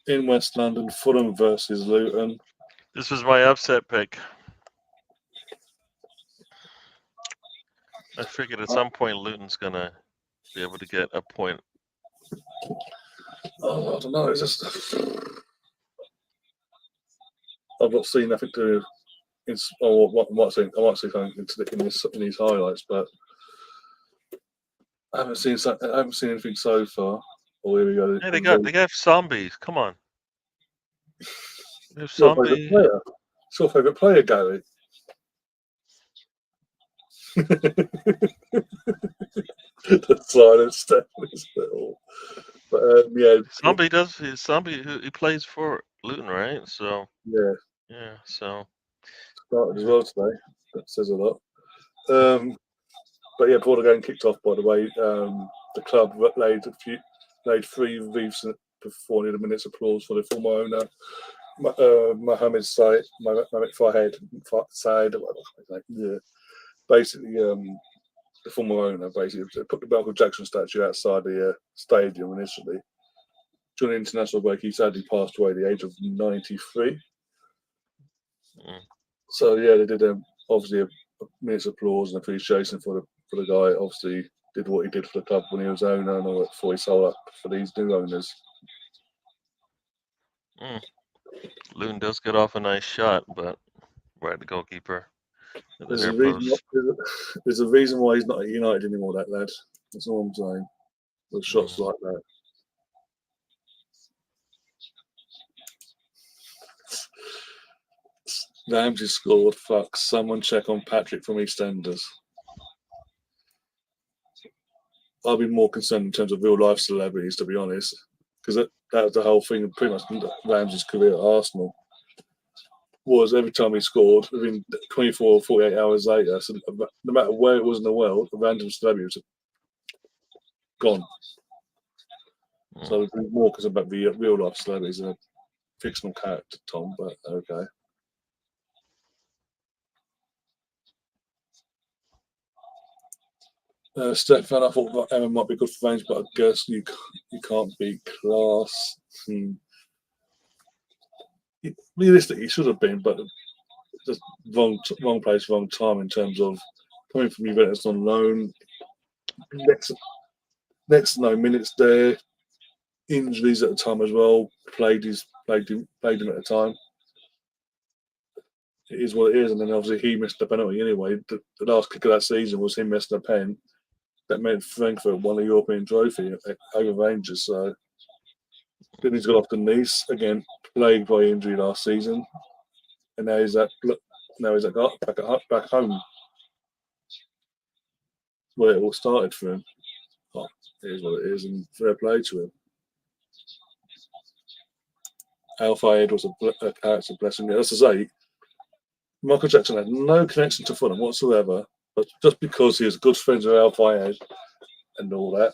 In West London, Fulham versus Luton. this was my upset pick. I figured at some point Luton's gonna be able to get a point. Oh, I don't know. It's just I've not seen nothing to. I might see something in his highlights, but I haven't seen anything so far. Oh, here we go. Hey, they got zombies. Come on. There's Your favourite zombie. player? It's your favourite player, Gary. The silence definitely still. But yeah. Zombie he plays for Luton, right? So Yeah. So Started as well today. That says a lot. But yeah, before the game kicked off, by the way, the club laid 3 wreaths before the minutes applause for the former owner, Mohammed Said, yeah. Basically, the former owner basically put the Michael Jackson statue outside the stadium initially. During the international break, he sadly passed away at the age of 93. So yeah, they did obviously a minute's applause and appreciation for the guy. Obviously, did what he did for the club when he was owner and all that before he sold up for these new owners. Luton does get off a nice shot, but right, the goalkeeper. There's a reason why he's not at United anymore, that lad. That's all I'm saying. With shots like that. Ramsey scored. Fuck. Someone check on Patrick from EastEnders. I'll be more concerned in terms of real life celebrities, to be honest, because that was the whole thing. Pretty much Ramsey's career at Arsenal was every time he scored, within 24 or 48 hours later, so no matter where it was in the world, a random celebrity was gone. So I'd be more concerned about the real life celebrities than a fictional character, Tom. But okay. Stefan, I thought that Emma might be good for range, but I guess you can't beat class. Realistically, he should have been, but just wrong place, wrong time in terms of coming from Juventus on loan. Next no minutes there. Injuries at the time as well. Played him at the time. It is what it is, and then obviously he missed the penalty anyway. The last kick of that season was him missing a pen that made Frankfurt won the European trophy over Rangers. So then he's got off to Nice again, plagued by injury last season, and now he's back home. Where it all started for him. Oh, it is what it is, and fair play to him. Al Fayed was a character blessing. As I say, Michael Jackson had no connection to Fulham whatsoever, but just because he was good friends with Al Fayed and all that,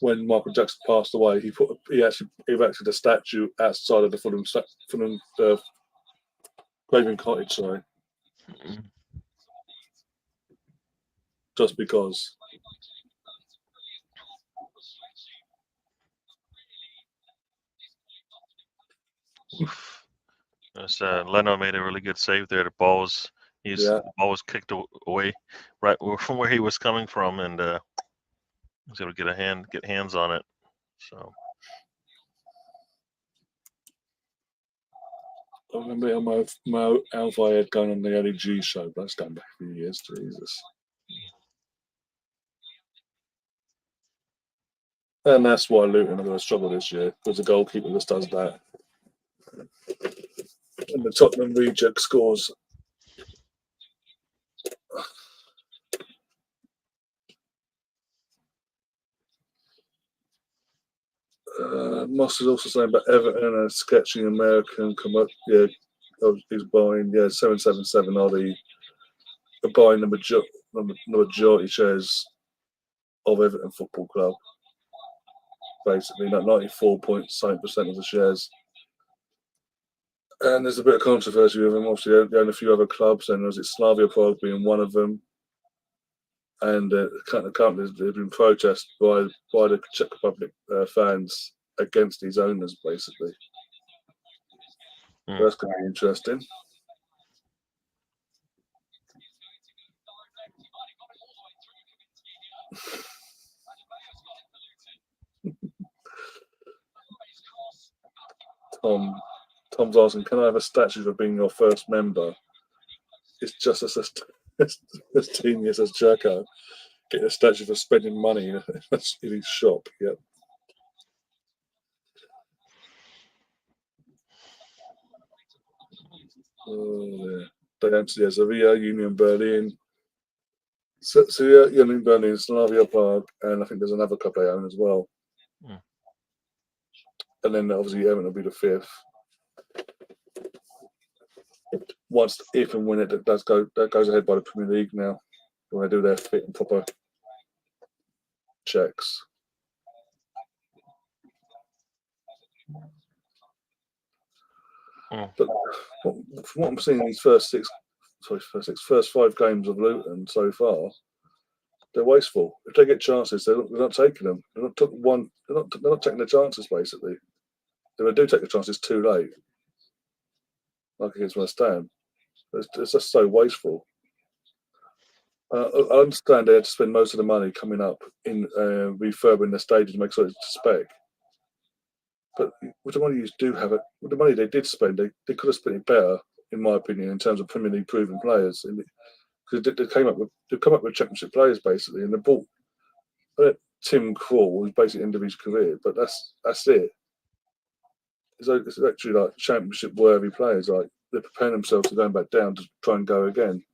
when Michael Jackson passed away, he actually erected a statue outside of the Fulham Craven Cottage. Sorry, just because. Leno made a really good save there. The ball was kicked away right from where he was coming from, and was able to get hands on it. So I remember my Al Fayed going on the LEG show, but that's going back a few years. Jesus. And that's why Luton are going to struggle this year, because the goalkeeper just does that. And the Tottenham reject scores. Moss is also saying about Everton and sketching American he's buying 777 are buying the majority shares of Everton Football Club. Basically, like 94.7% of the shares. And there's a bit of controversy with them. Obviously, they own a few other clubs, and was it Slavia Prague being one of them? And the companies have been protested by the Czech Republic fans against these owners, basically. So that's going to be interesting. Tom's asking, can I have a statue for being your first member? It's just as genius as Jacko. Get a statue for spending money in his shop. Yep. Sevilla, Union Berlin. Sevilla, Union Berlin, Slavia Prague, and I think there's another club they own as well. And then obviously Everton will be the fifth. If and when it does go, that goes ahead by the Premier League now, when they do their fit and proper checks. But from what I'm seeing in these first five games of Luton so far, they're wasteful. If they get chances, they're not taking them. They're not taking the chances. Basically, if they do take the chances, too late. Like against West Ham, it's just so wasteful. I understand they had to spend most of the money coming up in refurbing the stadium to make sure it's to spec. But with the money with the money they did spend, they could have spent it better, in my opinion, in terms of Premier League proven players. Because they come up with Championship players basically, and they bought Tim Krul, who's basically ended his career, but that's it. It's actually like Championship worthy players. Like they're preparing themselves to going back down to try and go again.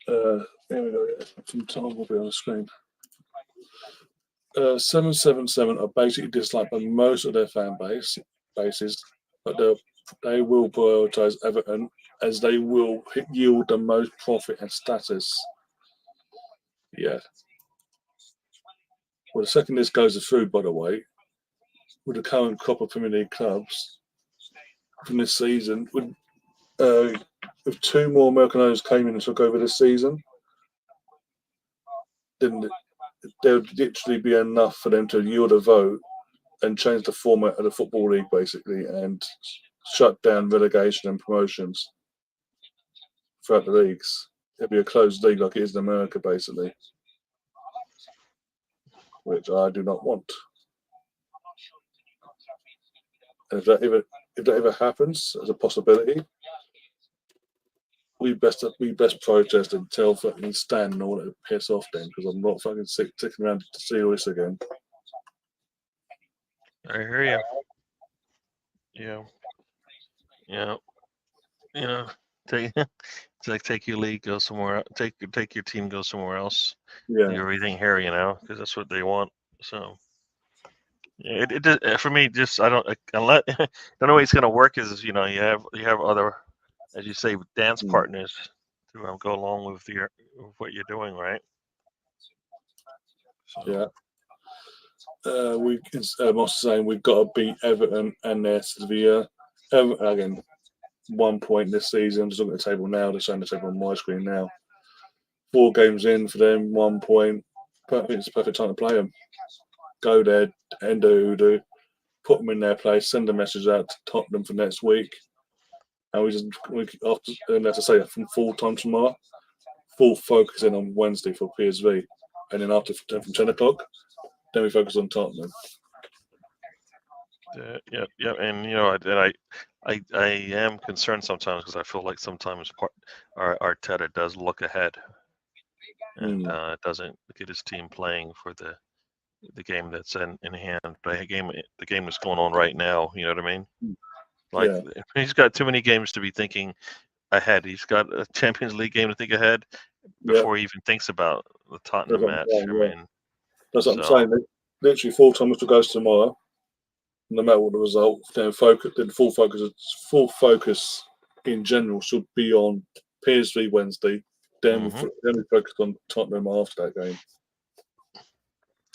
Here we go. Some time will be on the screen. 777 are basically disliked by most of their fan bases, but they will prioritise Everton as they will yield the most profit and status. Yeah. Well, the second this goes through, by the way, with the current crop of Premier League clubs from this season, if 2 more American owners came in and took over this season, then there would literally be enough for them to yield a vote and change the format of the Football League, basically, and shut down relegation and promotions throughout the leagues. It'd be a closed league like it is in America, basically, which I do not want. And if that ever happens as a possibility, we best protest and tell fucking Stan and all that to piss off then, because I'm not fucking sticking around to see all this again. I hear you. Yeah. Take your league, go somewhere. Take your team, go somewhere else. Yeah. Do everything here, because that's what they want. So it for me, just I don't unless the only way it's gonna work is you have other, as you say, dance partners to go along with what you're doing, right? So. Yeah. I'm also saying we've got to beat Everton and their Sevilla. Again, 1 point this season. I'm just looking at the table now. They're showing the table on my screen now. 4 games in for them, 1 point. It's the perfect time to play them. Go there, end do, put them in their place, send a message out to Tottenham for next week. And as I say, from full time tomorrow, full focus in on Wednesday for PSV. And then after from 10 o'clock, then we focus on Tottenham. Yeah, and I am concerned sometimes because I feel like sometimes Arteta does look ahead and doesn't get his team playing for the game that's in hand. But the game that's going on right now, you know what I mean? Like he's got too many games to be thinking ahead. He's got a Champions League game to think ahead before he even thinks about the Tottenham match. That's what I'm saying. Literally, full time goes tomorrow. No matter what the result, then full focus in general should be on PSV Wednesday. Then we focus on Tottenham after that game.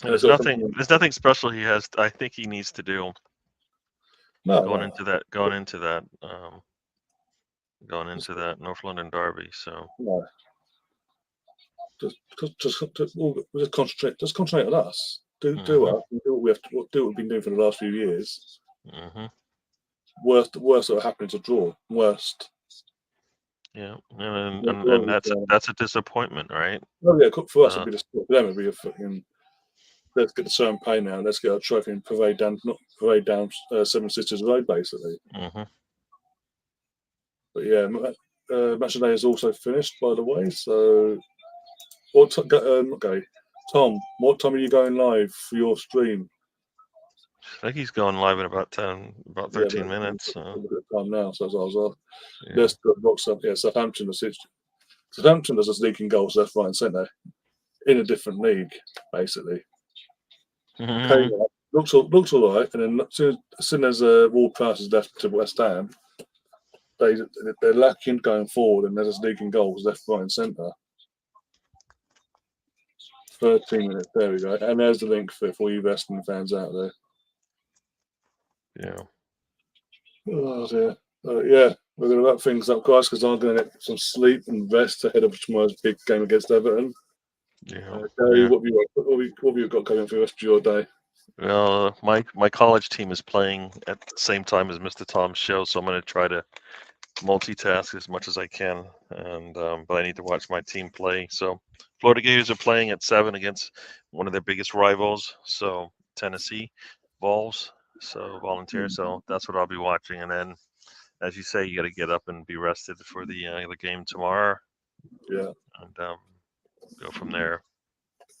And there's nothing special he has. I think he needs to do. Going into that North London derby. So just concentrate. Just concentrate on us. Do what we have to do. What we've been doing for the last few years. Worst that will happen is a draw. Worst. Yeah, and that's a disappointment, right? Oh yeah, for us it'd be the sport. For them it'd be a fucking. Let's get the champagne now. Let's get our trophy and parade down Seven Sisters Road, basically. But yeah, match of the day is also finished, by the way. So, Tom, what time are you going live for your stream? I think he's going live in about 13 minutes. Look at the time now, so as I was off. Let's box up. Yeah, Southampton does us leaking goals left, right, and centre in a different league, basically. Looks all right, and then as soon as Ward passes left to West Ham, they're lacking going forward, and they're just leaking goals left, right, and centre. 13 minutes, there we go, and there's the link for you Western fans out there. Yeah. Oh dear. Yeah, we're going to wrap things up, guys, because I'm going to get some sleep and rest ahead of tomorrow's big game against Everton. Gary, what have you got going for the rest of your day? Well, my college team is playing at the same time as Mr. Tom's show, so I'm going to try to multitask as much as I can, and but I need to watch my team play. So Florida Gators are playing at 7 against one of their biggest rivals, so Tennessee Vols, so Volunteers. So that's what I'll be watching, and then, as you say, you got to get up and be rested for the game tomorrow. Yeah, and go from there.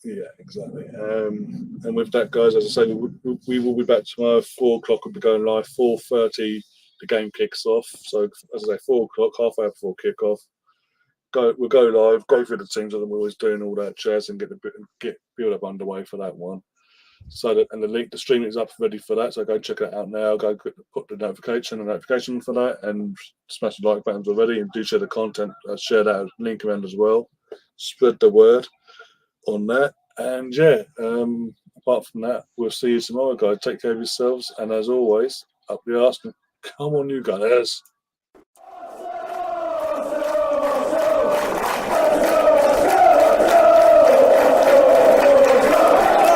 Yeah, exactly. And with that, guys, as I say, we will be back tomorrow. 4 o'clock. We'll be going live. 4:30, the game kicks off. So, as I say, 4 o'clock, half hour before kickoff. We'll go live, go through the teams that we're always doing, all that jazz, and get build up underway for that one. So the streaming is up ready for that. So go check it out now. Go put the notification for that, and smash the like buttons already, and do share the content. Share that link around as well. Spread the word on that, and apart from that, we'll see you tomorrow, guys. Take care of yourselves, and as always, up the arse. Come on, you guys.